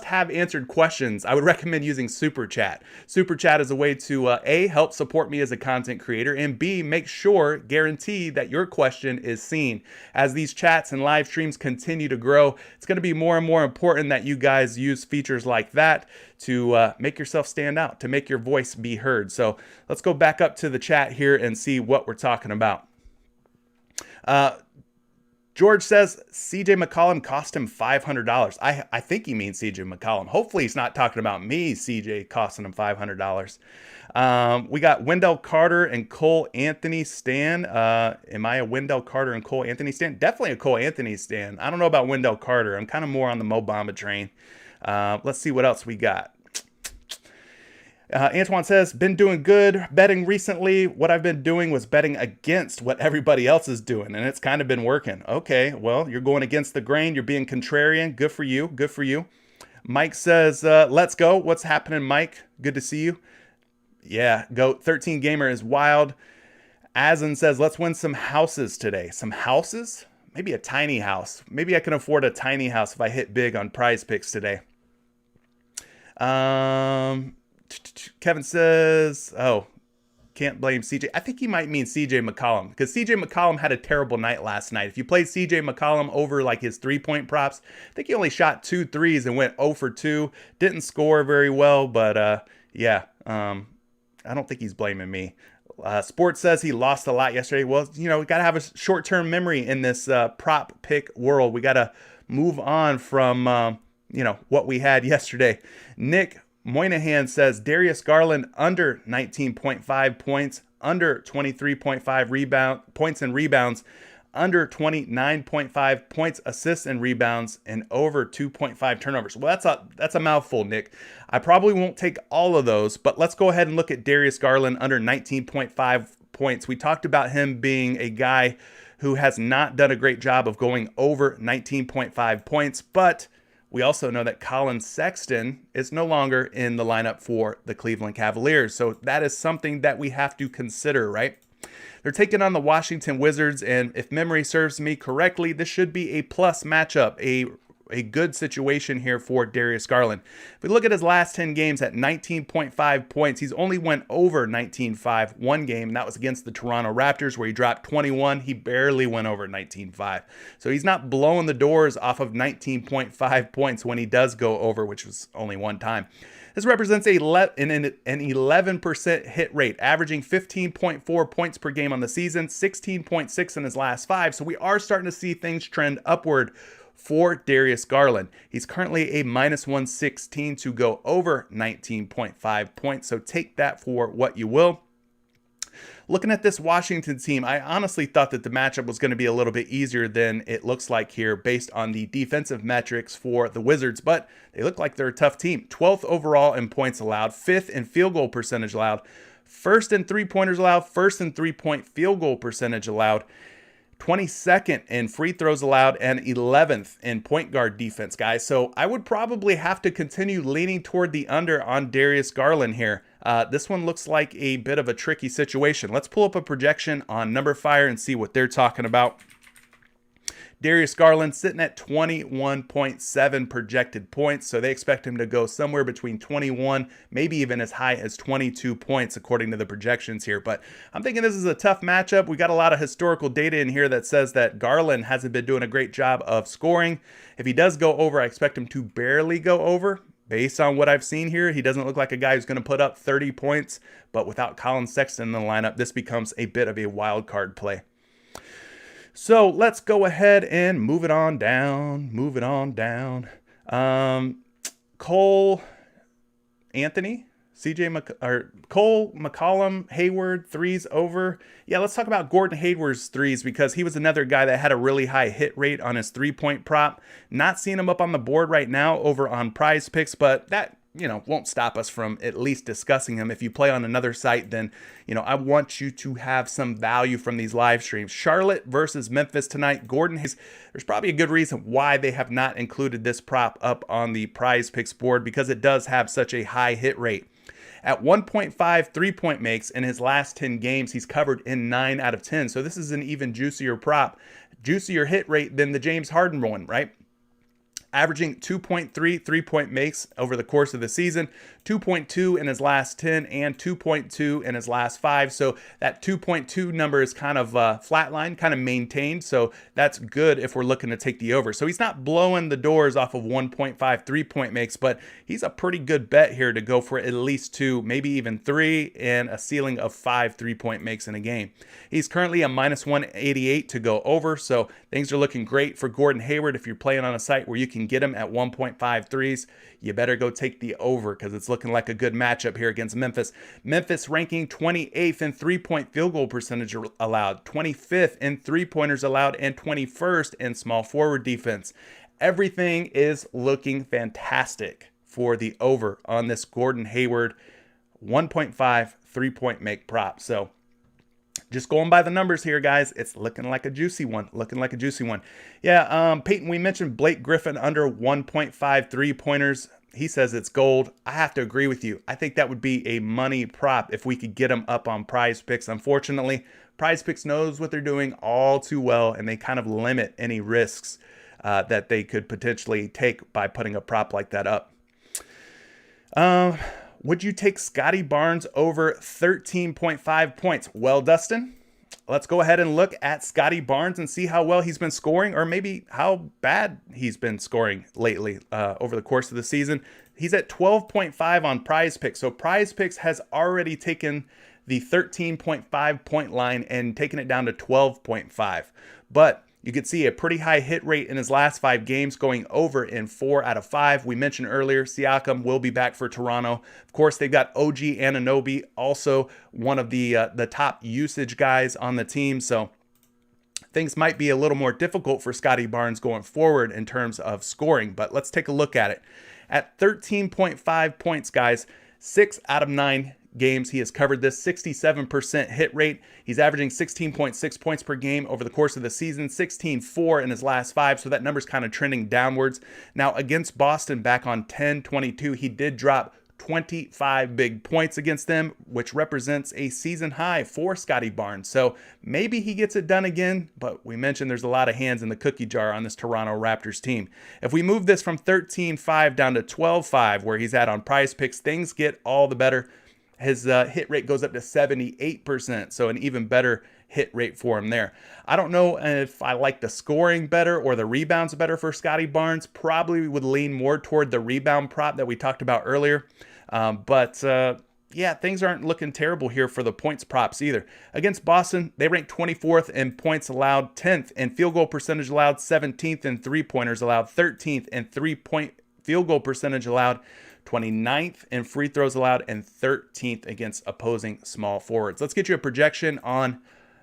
have answered questions, I would recommend using Super Chat. Super Chat is a way to A, help support me as a content creator, and B, guarantee that your question is seen. As these chats and live streams continue to grow, it's going to be more and more important that you guys use features like that to make yourself stand out, to make your voice be heard. So let's go back up to the chat here and see what we're talking about. George says CJ McCollum cost him $500. I think he means CJ McCollum. Hopefully he's not talking about me, CJ, costing him $500. We got Wendell Carter and Cole Anthony stan. Am I a Wendell Carter and Cole Anthony stan? Definitely a Cole Anthony stan. I don't know about Wendell Carter. I'm kind of more on the Mo Bamba train. Let's see what else we got. Antoine says, been doing good betting recently. What I've been doing was betting against what everybody else is doing, and it's kind of been working. Okay, well, you're going against the grain. You're being contrarian. Good for you. Good for you. Mike says, let's go. What's happening, Mike? Good to see you. Yeah, GOAT 13 Gamer is wild. Azen says, let's win some houses today. Some houses? Maybe a tiny house. Maybe I can afford a tiny house if I hit big on PrizePicks today. Kevin says, oh, can't blame CJ. I think he might mean CJ McCollum, because CJ McCollum had a terrible night last night. If you played CJ McCollum over like his 3-point props, I think he only shot 2 threes and went 0 for 2. Didn't score very well, but yeah, I don't think he's blaming me. Sports says he lost a lot yesterday. Well, we got to have a short-term memory in this prop pick world. We got to move on from, what we had yesterday. Nick Moynihan says Darius Garland under 19.5 points, under 23.5 points and rebounds, under 29.5 points, assists and rebounds, and over 2.5 turnovers. Well, that's a mouthful, Nick. I probably won't take all of those, but let's go ahead and look at Darius Garland under 19.5 points. We talked about him being a guy who has not done a great job of going over 19.5 points, but we also know that Colin Sexton is no longer in the lineup for the Cleveland Cavaliers. So that is something that we have to consider, right? They're taking on the Washington Wizards, and if memory serves me correctly, this should be a plus matchup, a a good situation here for Darius Garland. If we look at his last 10 games at 19.5 points, he's only went over 19.5 one game, and that was against the Toronto Raptors where he dropped 21. He barely went over 19.5. So he's not blowing the doors off of 19.5 points when he does go over, which was only one time. This represents an 11% hit rate, averaging 15.4 points per game on the season, 16.6 in his last 5. So we are starting to see things trend upward for Darius Garland. He's currently a -116 to go over 19.5 points. So take that for what you will. Looking at this Washington team, I honestly thought that the matchup was going to be a little bit easier than it looks like here based on the defensive metrics for the Wizards, but they look like they're a tough team. 12th overall in points allowed, 5th in field goal percentage allowed, 1st in three-pointers allowed, 1st in three-point field goal percentage allowed, 22nd in free throws allowed, and 11th in point guard defense, guys. So I would probably have to continue leaning toward the under on Darius Garland here. This one looks like a bit of a tricky situation. Let's pull up a projection on Number Fire and see what they're talking about. Darius Garland sitting at 21.7 projected points, so they expect him to go somewhere between 21, maybe even as high as 22 points according to the projections here. But I'm thinking this is a tough matchup. We got a lot of historical data in here that says that Garland hasn't been doing a great job of scoring. If he does go over, I expect him to barely go over. Based on what I've seen here, he doesn't look like a guy who's going to put up 30 points, but without Colin Sexton in the lineup, this becomes a bit of a wild card play. So let's go ahead and move it on down. Cole Anthony, Cole McCollum, Hayward, threes over. Yeah, let's talk about Gordon Hayward's threes because he was another guy that had a really high hit rate on his three-point prop. Not seeing him up on the board right now over on PrizePicks, but that won't stop us from at least discussing him. If you play on another site, then, I want you to have some value from these live streams. Charlotte versus Memphis tonight. Gordon Hayes, there's probably a good reason why they have not included this prop up on the PrizePicks board because it does have such a high hit rate. At 1.5 three-point makes in his last 10 games, he's covered in 9 out of 10. So this is an even juicier prop, juicier hit rate than the James Harden one, right? Averaging 2.3 three-point makes over the course of the season, 2.2 in his last 10 and 2.2 in his last 5. So that 2.2 number is kind of flatline, kind of maintained. So that's good if we're looking to take the over. So he's not blowing the doors off of 1.5 three-point makes, but he's a pretty good bet here to go for at least 2, maybe even 3, and a ceiling of 5 three-point makes in a game. He's currently a -188 to go over. So things are looking great for Gordon Hayward. If you're playing on a site where you can get him at 1.5 threes, you better go take the over because it's looking like a good matchup here against Memphis. Memphis ranking 28th in three-point field goal percentage allowed, 25th in three-pointers allowed, and 21st in small forward defense. Everything is looking fantastic for the over on this Gordon Hayward 1.5 three-point make prop. So just going by the numbers here, guys, it's looking like a juicy one. Yeah, Peyton, we mentioned Blake Griffin under 1.5 three-pointers. He says it's gold. I have to agree with you. I think that would be a money prop if we could get him up on PrizePicks. Unfortunately, PrizePicks knows what they're doing all too well, and they kind of limit any risks that they could potentially take by putting a prop like that up. Would you take Scotty Barnes over 13.5 points? Well, Dustin, let's go ahead and look at Scotty Barnes and see how well he's been scoring, or maybe how bad he's been scoring lately over the course of the season. He's at 12.5 on PrizePicks. So PrizePicks has already taken the 13.5 point line and taken it down to 12.5. But you could see a pretty high hit rate in his last 5 games, going over in 4 out of 5. We mentioned earlier, Siakam will be back for Toronto. Of course, they've got OG Anunoby, also one of the top usage guys on the team. So things might be a little more difficult for Scotty Barnes going forward in terms of scoring. But let's take a look at it. At 13.5 points, guys, 6 out of 9 games he has covered this 67% hit rate. He's averaging 16.6 points per game over the course of the season, 16.4 in his last 5, so that number's kind of trending downwards. Now against Boston back on 10/22, he did drop 25 big points against them, which represents a season high for Scottie Barnes. So maybe he gets it done again, but we mentioned there's a lot of hands in the cookie jar on this Toronto Raptors team. If we move this from 13-5 down to 12-5, where he's at on PrizePicks, things get all the better. His hit rate goes up to 78%, so an even better hit rate for him there. I don't know if I like the scoring better or the rebounds better for Scottie Barnes. Probably would lean more toward the rebound prop that we talked about earlier. Yeah, things aren't looking terrible here for the points props either. Against Boston, they ranked 24th in points allowed, 10th in field goal percentage allowed, 17th in three-pointers allowed, 13th in three-point field goal percentage allowed, 29th in free throws allowed, and 13th against opposing small forwards. Let's get you a projection on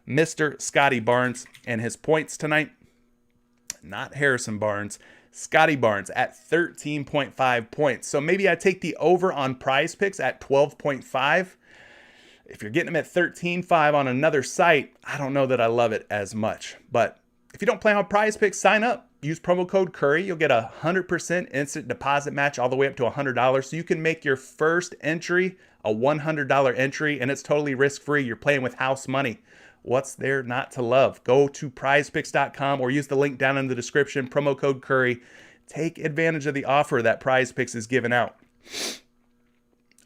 Mr. Scottie Barnes and his points tonight. Not Harrison Barnes. Scottie Barnes at 13.5 points. So maybe I take the over on PrizePicks at 12.5. If you're getting them at 13.5 on another site, I don't know that I love it as much. But if you don't play on PrizePicks, sign up. Use promo code Curry. You'll get a 100% instant deposit match all the way up to $100. So you can make your first entry a $100 entry, and it's totally risk-free. You're playing with house money. What's there not to love? Go to prizepicks.com or use the link down in the description, promo code Curry. Take advantage of the offer that PrizePicks is giving out.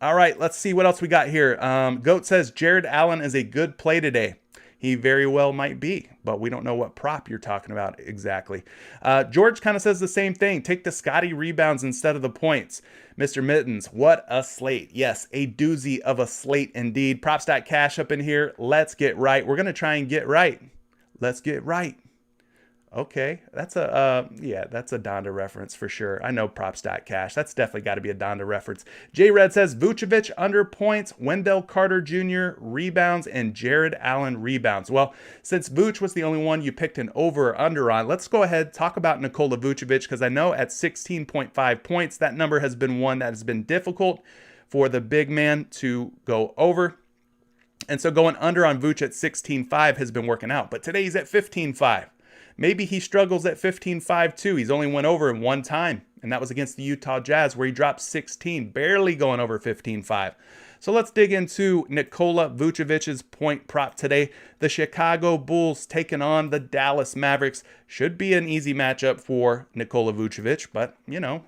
All right, let's see what else we got here. Goat says Jared Allen is a good play today. He very well might be, but we don't know what prop you're talking about exactly. George kind of says the same thing. Take the Scottie rebounds instead of the points. Mr. Mittens, what a slate. Yes, a doozy of a slate indeed. Props.cash up in here. Let's get right. We're going to try and get right. Let's get right. Okay, that's a Donda reference for sure. I know Props.cash. That's definitely got to be a Donda reference. J Red says Vucevic under points, Wendell Carter Jr. rebounds, and Jared Allen rebounds. Well, since Vuce was the only one you picked an over or under on, let's go ahead and talk about Nikola Vucevic, because I know at 16.5 points, that number has been one that has been difficult for the big man to go over. And so going under on Vuce at 16.5 has been working out. But today he's at 15.5. Maybe he struggles at 15.5 too. He's only went over in one time, and that was against the Utah Jazz, where he dropped 16, barely going over 15.5. So let's dig into Nikola Vucevic's point prop today. The Chicago Bulls taking on the Dallas Mavericks. Should be an easy matchup for Nikola Vucevic, but, you know,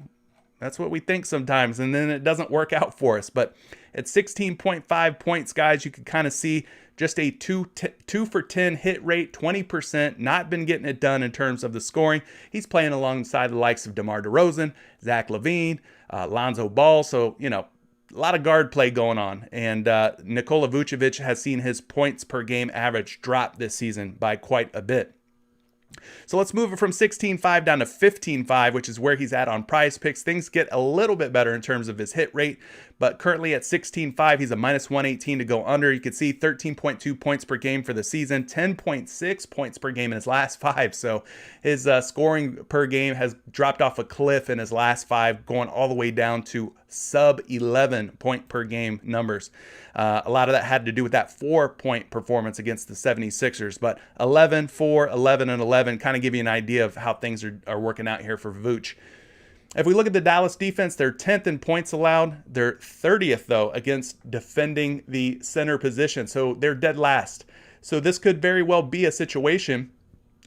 that's what we think sometimes, and then it doesn't work out for us. But at 16.5 points, guys, you can kind of see just a 2 for 10 hit rate, 20%, not been getting it done in terms of the scoring. He's playing alongside the likes of DeMar DeRozan, Zach LaVine, Lonzo Ball. So, you know, a lot of guard play going on. And Nikola Vucevic has seen his points per game average drop this season by quite a bit. So let's move it from 16.5 down to 15.5, which is where he's at on PrizePicks. Things get a little bit better in terms of his hit rate, but currently at 16.5, he's a minus 118 to go under. You can see 13.2 points per game for the season, 10.6 points per game in his last 5. So his scoring per game has dropped off a cliff in his last 5, going all the way down to sub 11 point per game numbers. A lot of that had to do with that 4-point performance against the 76ers, but 11, 4, 11, and 11 kind of give you an idea of how things are working out here for Vooch. If we look at the Dallas defense, they're 10th in points allowed. They're 30th, though, against defending the center position. So they're dead last. So this could very well be a situation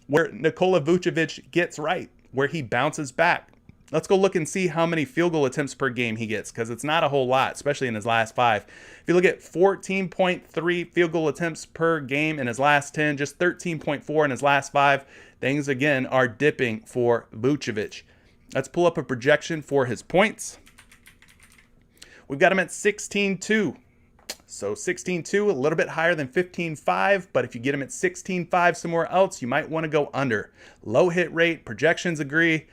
where Nikola Vucevic gets right, where he bounces back. Let's go look and see how many field goal attempts per game he gets, because it's not a whole lot, especially in his last 5. If you look at 14.3 field goal attempts per game in his last 10, just 13.4 in his last 5, things, again, are dipping for Vucevic. Let's pull up a projection for his points. We've got him at 16.2. So 16.2, a little bit higher than 15.5, but if you get him at 16.5 somewhere else, you might want to go under. Low hit rate, projections agree.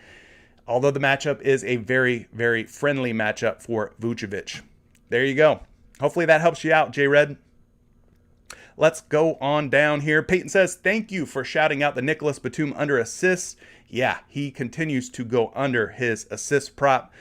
Although the matchup is a very, very friendly matchup for Vucevic. There you go. Hopefully that helps you out, J-Red. Let's go on down here. Peyton says, thank you for shouting out the Nicholas Batum under assists. Yeah, he continues to go under his assist prop.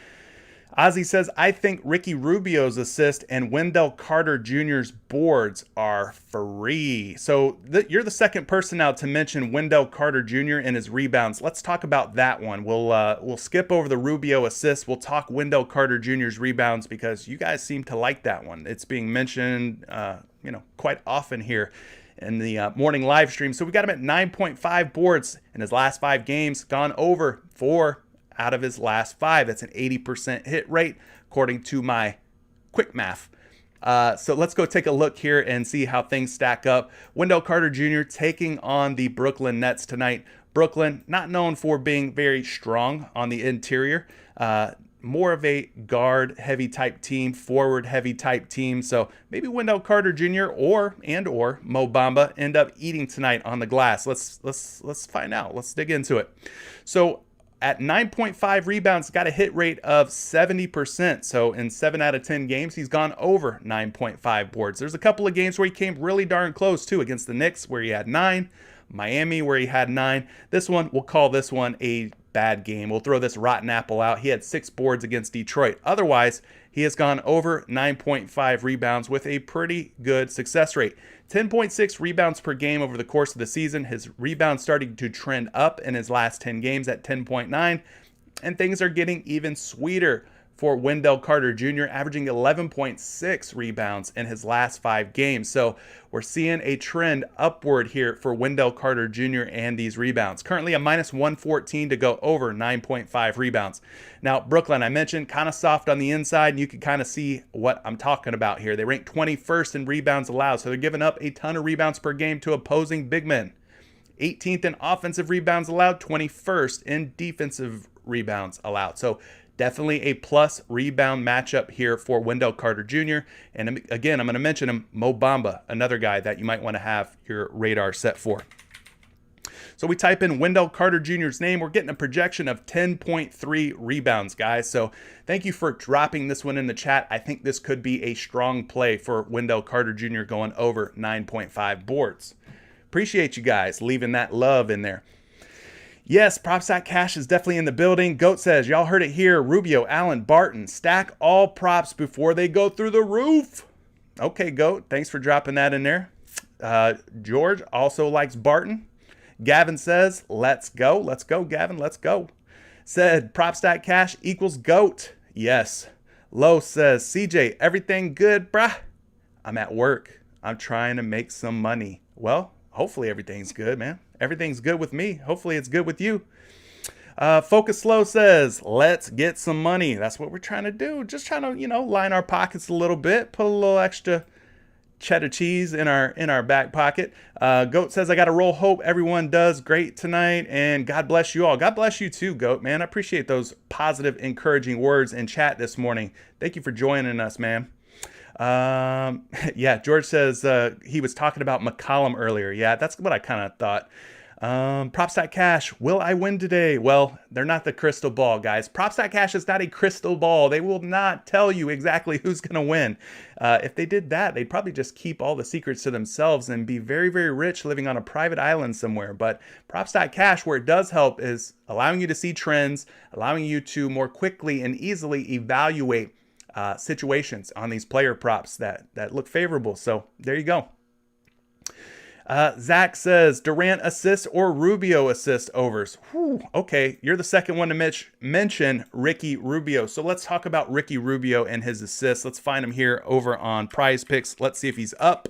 Ozzy says, I think Ricky Rubio's assist and Wendell Carter Jr.'s boards are free. So you're the second person now to mention Wendell Carter Jr. and his rebounds. Let's talk about that one. We'll skip over the Rubio assist. We'll talk Wendell Carter Jr.'s rebounds because you guys seem to like that one. It's being mentioned, quite often here in the morning live stream. So we got him at 9.5 boards in his last 5 games, gone over 4 out of his last 5. That's an 80% hit rate, according to my quick math. So let's go take a look here and see how things stack up. Wendell Carter Jr. taking on the Brooklyn Nets tonight. Brooklyn, not known for being very strong on the interior. More of a guard-heavy type team, forward-heavy type team. So maybe Wendell Carter Jr. or Mo Bamba end up eating tonight on the glass. Let's find out. Let's dig into it. So at 9.5 rebounds, got a hit rate of 70%. So in 7 out of 10 games, he's gone over 9.5 boards. There's a couple of games where he came really darn close too, against the Knicks where he had 9, Miami where he had 9. This one, we'll call this one a bad game. We'll throw this rotten apple out. He had 6 boards against Detroit. Otherwise, he has gone over 9.5 rebounds with a pretty good success rate. 10.6 rebounds per game over the course of the season. His rebounds starting to trend up in his last 10 games at 10.9. And things are getting even sweeter for Wendell Carter Jr., averaging 11.6 rebounds in his last 5 games. So we're seeing a trend upward here for Wendell Carter Jr. and these rebounds. Currently a minus 114 to go over 9.5 rebounds. Now, Brooklyn, I mentioned, kind of soft on the inside, and you can kind of see what I'm talking about here. They rank 21st in rebounds allowed, so they're giving up a ton of rebounds per game to opposing big men. 18th in offensive rebounds allowed, 21st in defensive rebounds allowed. So definitely a plus rebound matchup here for Wendell Carter Jr. And again, I'm going to mention him, Mo Bamba, another guy that you might want to have your radar set for. So we type in Wendell Carter Jr.'s name. We're getting a projection of 10.3 rebounds, guys. So thank you for dropping this one in the chat. I think this could be a strong play for Wendell Carter Jr. going over 9.5 boards. Appreciate you guys leaving that love in there. Yes, PropStack is definitely in the building. Goat says, y'all heard it here. Rubio, Allen, Barton, stack all props before they go through the roof. Okay, Goat, thanks for dropping that in there. George also likes Barton. Gavin says, let's go. Let's go, Gavin, let's go. Said, PropStack equals Goat. Yes. Low says, CJ, everything good, bruh? I'm at work. I'm trying to make some money. Well, hopefully everything's good, man. Everything's good with me. Hopefully it's good with you. Focus Slow says, let's get some money. That's what we're trying to do. Just trying to, line our pockets a little bit. Put a little extra cheddar cheese in our back pocket. Goat says, I got to roll. Hope everyone does great tonight. And God bless you all. God bless you too, Goat, man. I appreciate those positive, encouraging words in chat this morning. Thank you for joining us, man. Yeah, George says he was talking about McCollum earlier. Yeah, that's what I kind of thought. PropStack, will I win today? Well, they're not the crystal ball, guys. PropStack is not a crystal ball. They will not tell you exactly who's going to win. If they did that, they'd probably just keep all the secrets to themselves and be very, very rich living on a private island somewhere. But PropStack, where it does help, is allowing you to see trends, allowing you to more quickly and easily evaluate situations on these player props that look favorable. So there you go. Zach says Durant assist or Rubio assist overs. Whew, okay, you're the second one to mention Ricky Rubio. So let's talk about Ricky Rubio and his assists. Let's find him here over on PrizePicks. Let's see if he's up.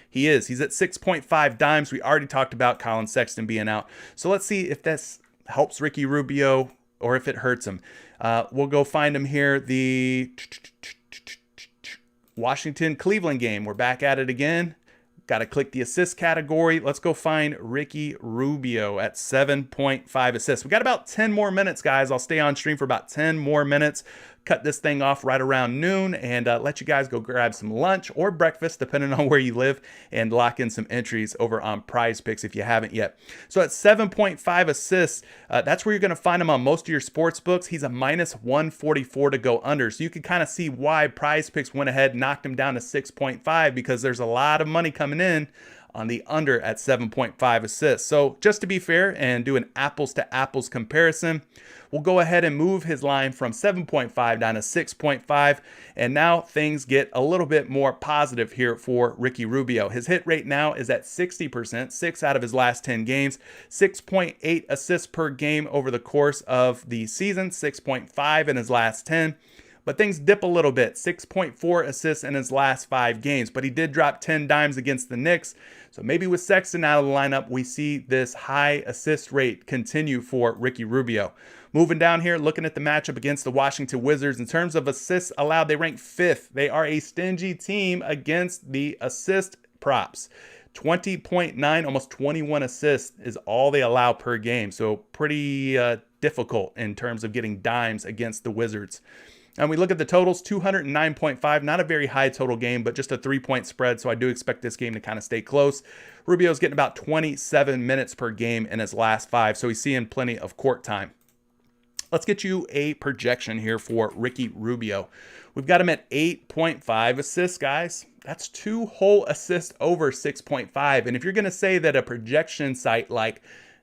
He is. He's at 6.5 dimes. We already talked about Colin Sexton being out. So let's see if this helps Ricky Rubio or if it hurts him. We'll go find him here. The Washington-Cleveland game. We're back at it again. Got to click the assist category. Let's go find Ricky Rubio at 7.5 assists. We got about 10 more minutes, guys. I'll stay on stream for about 10 more minutes. Cut this thing off right around noon and let you guys go grab some lunch or breakfast, depending on where you live, and lock in some entries over on PrizePicks if you haven't yet. So at 7.5 assists, that's where you're going to find him on most of your sports books. He's a minus 144 to go under. So you can kind of see why PrizePicks went ahead and knocked him down to 6.5, because there's a lot of money coming in on the under at 7.5 assists. So just to be fair and do an apples to apples comparison, we'll go ahead and move his line from 7.5 down to 6.5. And now things get a little bit more positive here for Ricky Rubio. His hit rate now is at 60%, 6 out of his last 10 games, 6.8 assists per game over the course of the season, 6.5 in his last 10. But things dip a little bit, 6.4 assists in his last 5 games. But he did drop 10 dimes against the Knicks. So maybe with Sexton out of the lineup, we see this high assist rate continue for Ricky Rubio. Moving down here, looking at the matchup against the Washington Wizards. In terms of assists allowed, they rank 5th. They are a stingy team against the assist props. 20.9, almost 21 assists is all they allow per game. So pretty difficult in terms of getting dimes against the Wizards. And we look at the totals, 209.5, not a very high total game, but just a 3-point spread. So I do expect this game to kind of stay close. Rubio's getting about 27 minutes per game in his last 5. So he's seeing plenty of court time. Let's get you a projection here for Ricky Rubio. We've got him at 8.5 assists, guys. That's 2 whole assists over 6.5. And if you're going to say that a projection site like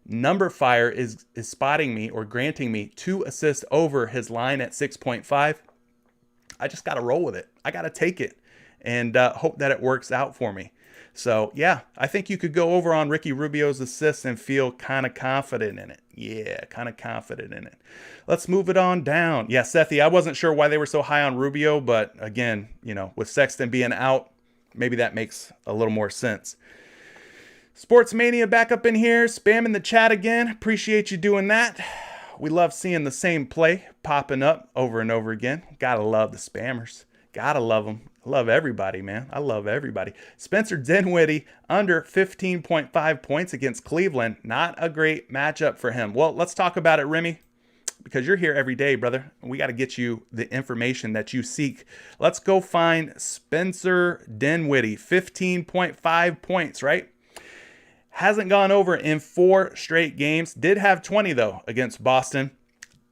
NumberFire is spotting me or granting me 2 assists over his line at 6.5, I just got to roll with it. I got to take it and hope that it works out for me. So yeah, I think you could go over on Ricky Rubio's assists and feel kind of confident in it. Yeah, kind of confident in it. Let's move it on down. Yeah, Sethi, I wasn't sure why they were so high on Rubio, but again, you know, with Sexton being out, maybe that makes a little more sense. Sports Mania back up in here, spamming the chat again. Appreciate you doing that. We love seeing the same play popping up over and over again. Gotta love the spammers. Gotta love them. I love everybody, man. I love everybody. Spencer Dinwiddie under 15.5 points against Cleveland. Not a great matchup for him. Well, let's talk about it, Remy, because you're here every day, brother. We got to get you the information that you seek. Let's go find Spencer Dinwiddie. 15.5 points, right? Hasn't gone over in 4 straight games. Did have 20, though, against Boston.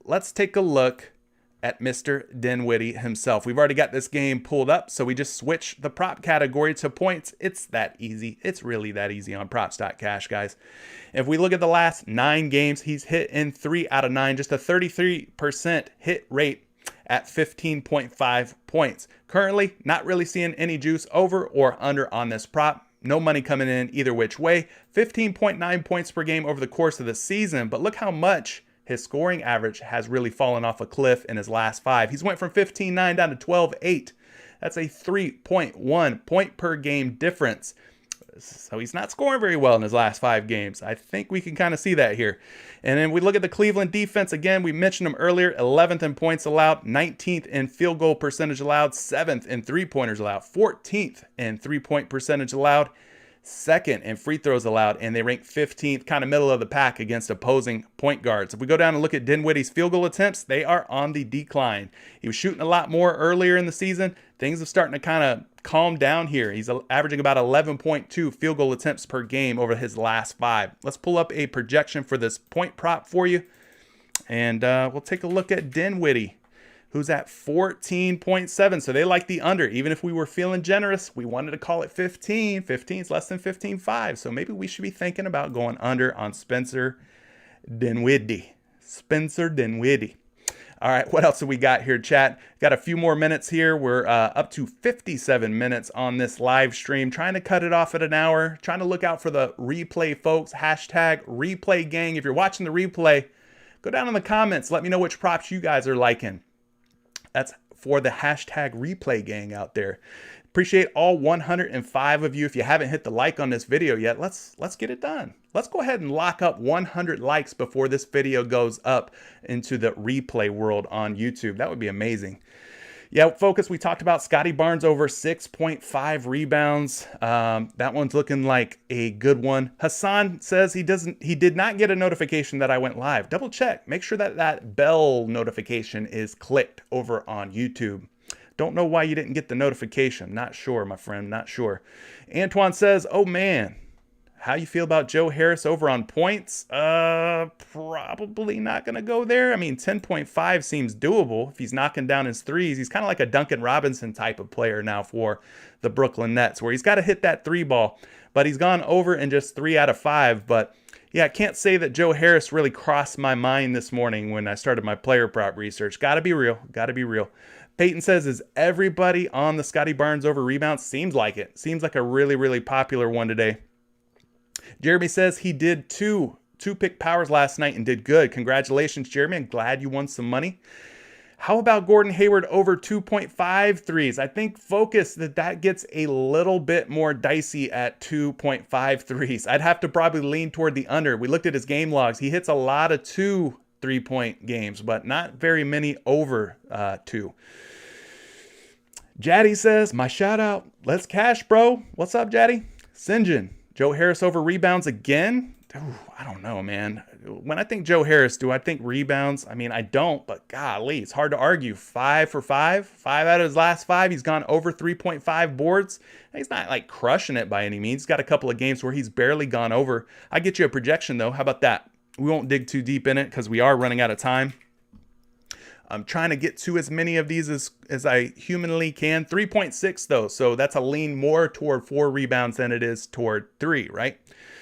Let's take a look at Mr. Dinwiddie himself. We've already got this game pulled up, so we just switch the prop category to points. It's that easy. It's really that easy on props.cash, guys. If we look at the last 9 games, he's hit in 3 out of 9, just a 33% hit rate at 15.5 points. Currently, not really seeing any juice over or under on this prop. No money coming in either which way. 15.9 points per game over the course of the season, but look how much his scoring average has really fallen off a cliff in his last 5. He's went from 15.9 down to 12.8. That's a 3.1 point per game difference. So he's not scoring very well in his last 5 games. I think we can kind of see that here. And then we look at the Cleveland defense. Again, we mentioned them earlier. 11th in points allowed, 19th in field goal percentage allowed, 7th in three-pointers allowed, 14th in three-point percentage allowed, 2nd in free throws allowed, and they rank 15th, kind of middle of the pack against opposing point guards. If we go down and look at Dinwiddie's field goal attempts, they are on the decline. He was shooting a lot more earlier in the season. Things are starting to kind of calm down here. He's averaging about 11.2 field goal attempts per game over his last 5. Let's pull up a projection for this point prop for you, and we'll take a look at Dinwiddie, who's at 14.7. So they like the under. Even if we were feeling generous, we wanted to call it 15. 15 is less than 15.5. So maybe we should be thinking about going under on Spencer Dinwiddie. Spencer Dinwiddie. All right, what else have we got here, chat? Got a few more minutes here. We're up to 57 minutes on this live stream. Trying to cut it off at an hour. Trying to look out for the replay, folks. Hashtag replay gang. If you're watching the replay, go down in the comments. Let me know which props you guys are liking. That's for the hashtag replay gang out there. Appreciate all 105 of you. If you haven't hit the like on this video yet, let's get it done. Let's go ahead and lock up 100 likes before this video goes up into the replay world on YouTube. That would be amazing. Yeah, focus. We talked about Scotty Barnes over 6.5 rebounds. That one's looking like a good one. Hassan says he did not get a notification that I went live. Double check. Make sure that bell notification is clicked over on YouTube. Don't know why you didn't get the notification. Not sure, my friend. Not sure. Antoine says, oh man, How you feel about Joe Harris over on points? Probably not going to go there. I mean, 10.5 seems doable if he's knocking down his threes. He's kind of like a Duncan Robinson type of player now for the Brooklyn Nets, where he's got to hit that three ball, but he's gone over in just 3 out of 5. But yeah, I can't say that Joe Harris really crossed my mind this morning when I started my player prop research. Got to be real. Got to be real. Peyton says, is everybody on the Scotty Barnes over rebounds? Seems like it. Seems like a really, really popular one today. Jeremy says he did two pick powers last night and did good. Congratulations, Jeremy. I'm glad you won some money. How about Gordon Hayward over 2.5 threes? I think focus that gets a little bit more dicey at 2.5 threes. I'd have to probably lean toward the under. We looked at his game logs. He hits a lot of 2 3-point games, but not very many over 2. Jaddy says, my shout out. Let's cash, bro. What's up, Jaddy? Sinjin. Joe Harris over rebounds again? Ooh, I don't know, man. When I think Joe Harris, do I think rebounds? I mean, I don't, but golly, it's hard to argue. 5 for 5. 5 out of his last 5. He's gone over 3.5 boards. He's not like crushing it by any means. He's got a couple of games where he's barely gone over. I get you a projection, though. How about that? We won't dig too deep in it because we are running out of time. I'm trying to get to as many of these as I humanly can. 3.6 though, so that's a lean more toward 4 rebounds than it is toward 3, right?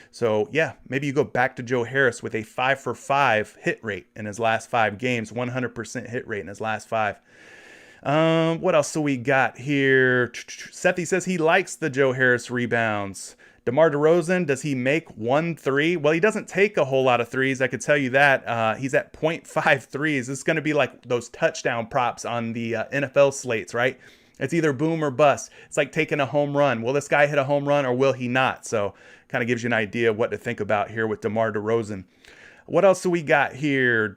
So yeah, maybe you go back to Joe Harris with a 5 for 5 hit rate in his last 5 games, 100% hit rate in his last 5. What else do we got here? Sethy says he likes the Joe Harris rebounds. DeMar DeRozan, does he make 1 3? Well, he doesn't take a whole lot of threes. I could tell you that. He's at 0.5 threes. This is going to be like those touchdown props on the NFL slates, right? It's either boom or bust. It's like taking a home run. Will this guy hit a home run or will he not? So kind of gives you an idea of what to think about here with DeMar DeRozan. What else do we got here?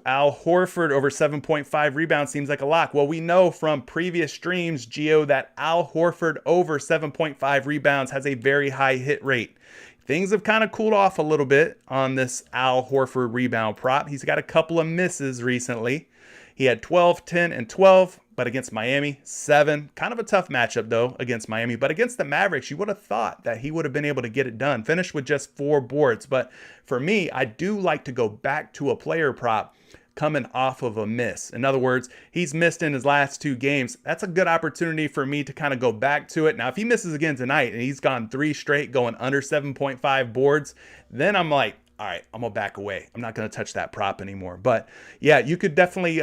Al Horford over 7.5 rebounds seems like a lock. Well, we know from previous streams, Gio, that Al Horford over 7.5 rebounds has a very high hit rate. Things have kind of cooled off a little bit on this Al Horford rebound prop. He's got a couple of misses recently. He had 12, 10, and 12, but against Miami, 7. Kind of a tough matchup, though, against Miami. But against the Mavericks, you would have thought that he would have been able to get it done. Finished with just 4 boards. But for me, I do like to go back to a player prop coming off of a miss. In other words, he's missed in his last 2 games. That's a good opportunity for me to kind of go back to it. Now, if he misses again tonight and he's gone 3 straight going under 7.5 boards, then I'm like, all right, I'm going to back away. I'm not going to touch that prop anymore. But yeah, you could definitely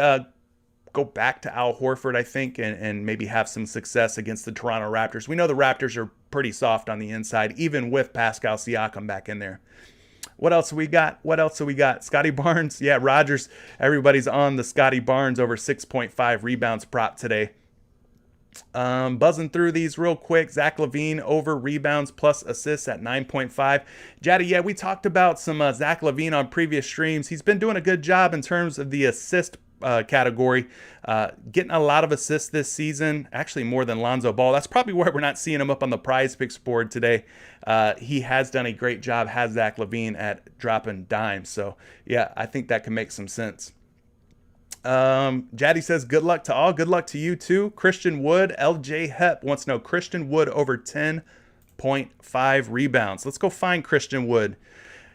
go back to Al Horford, I think, and maybe have some success against the Toronto Raptors. We know the Raptors are pretty soft on the inside, even with Pascal Siakam back in there. What else we got? Scotty Barnes. Yeah, Rodgers. Everybody's on the Scotty Barnes over 6.5 rebounds prop today. Buzzing through these real quick. Zach LaVine over rebounds plus assists at 9.5. Jaddy, yeah, we talked about some Zach LaVine on previous streams. He's been doing a good job in terms of the assist category, getting a lot of assists this season, actually more than Lonzo Ball. That's probably why we're not seeing him up on the PrizePicks board today. He has done a great job, has Zach LaVine, at dropping dimes. So yeah, I think that can make some sense. Jaddy says, good luck to all. Good luck to you too. Christian Wood, LJ Hep wants to know Christian Wood over 10.5 rebounds. Let's go find Christian Wood.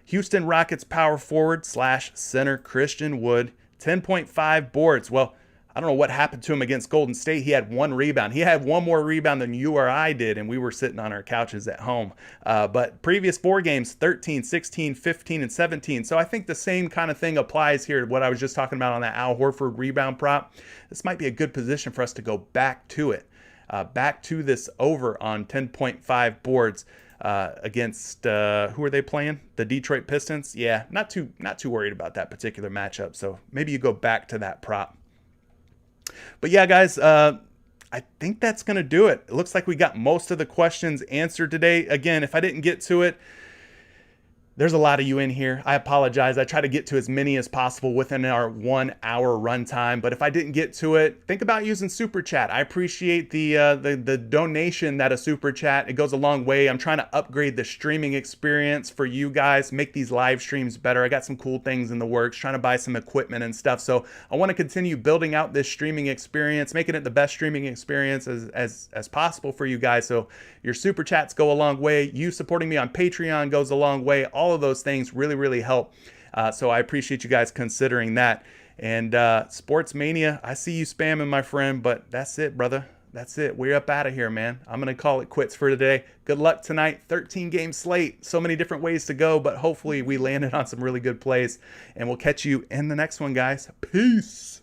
Houston Rockets power forward / center Christian Wood, 10.5 boards. Well, I don't know what happened to him against Golden State. He had 1 rebound. He had 1 more rebound than you or I did, and we were sitting on our couches at home. But previous 4 games, 13, 16, 15, and 17. So I think the same kind of thing applies here to what I was just talking about on that Al Horford rebound prop. This might be a good position for us to go back to it. Back to this over on 10.5 boards against, who are they playing? The Detroit Pistons? Yeah, not too worried about that particular matchup. So maybe you go back to that prop. But yeah, guys, I think that's going to do it. It looks like we got most of the questions answered today. Again, if I didn't get to it, There's a lot of you in here. I apologize. I try to get to as many as possible within our 1 hour runtime. But if I didn't get to it, think about using Super Chat. I appreciate the donation that a Super Chat. It goes a long way. I'm trying to upgrade the streaming experience for you guys, make these live streams better. I got some cool things in the works, trying to buy some equipment and stuff. So I want to continue building out this streaming experience, making it the best streaming experience as possible for you guys. So your Super Chats go a long way. You supporting me on Patreon goes a long way. All of those things really, really help. So I appreciate you guys considering that. And Sports Mania, I see you spamming, my friend, but that's it, brother. That's it. We're up out of here, man. I'm going to call it quits for today. Good luck tonight. 13-game slate. So many different ways to go, but hopefully we landed on some really good plays. And we'll catch you in the next one, guys. Peace.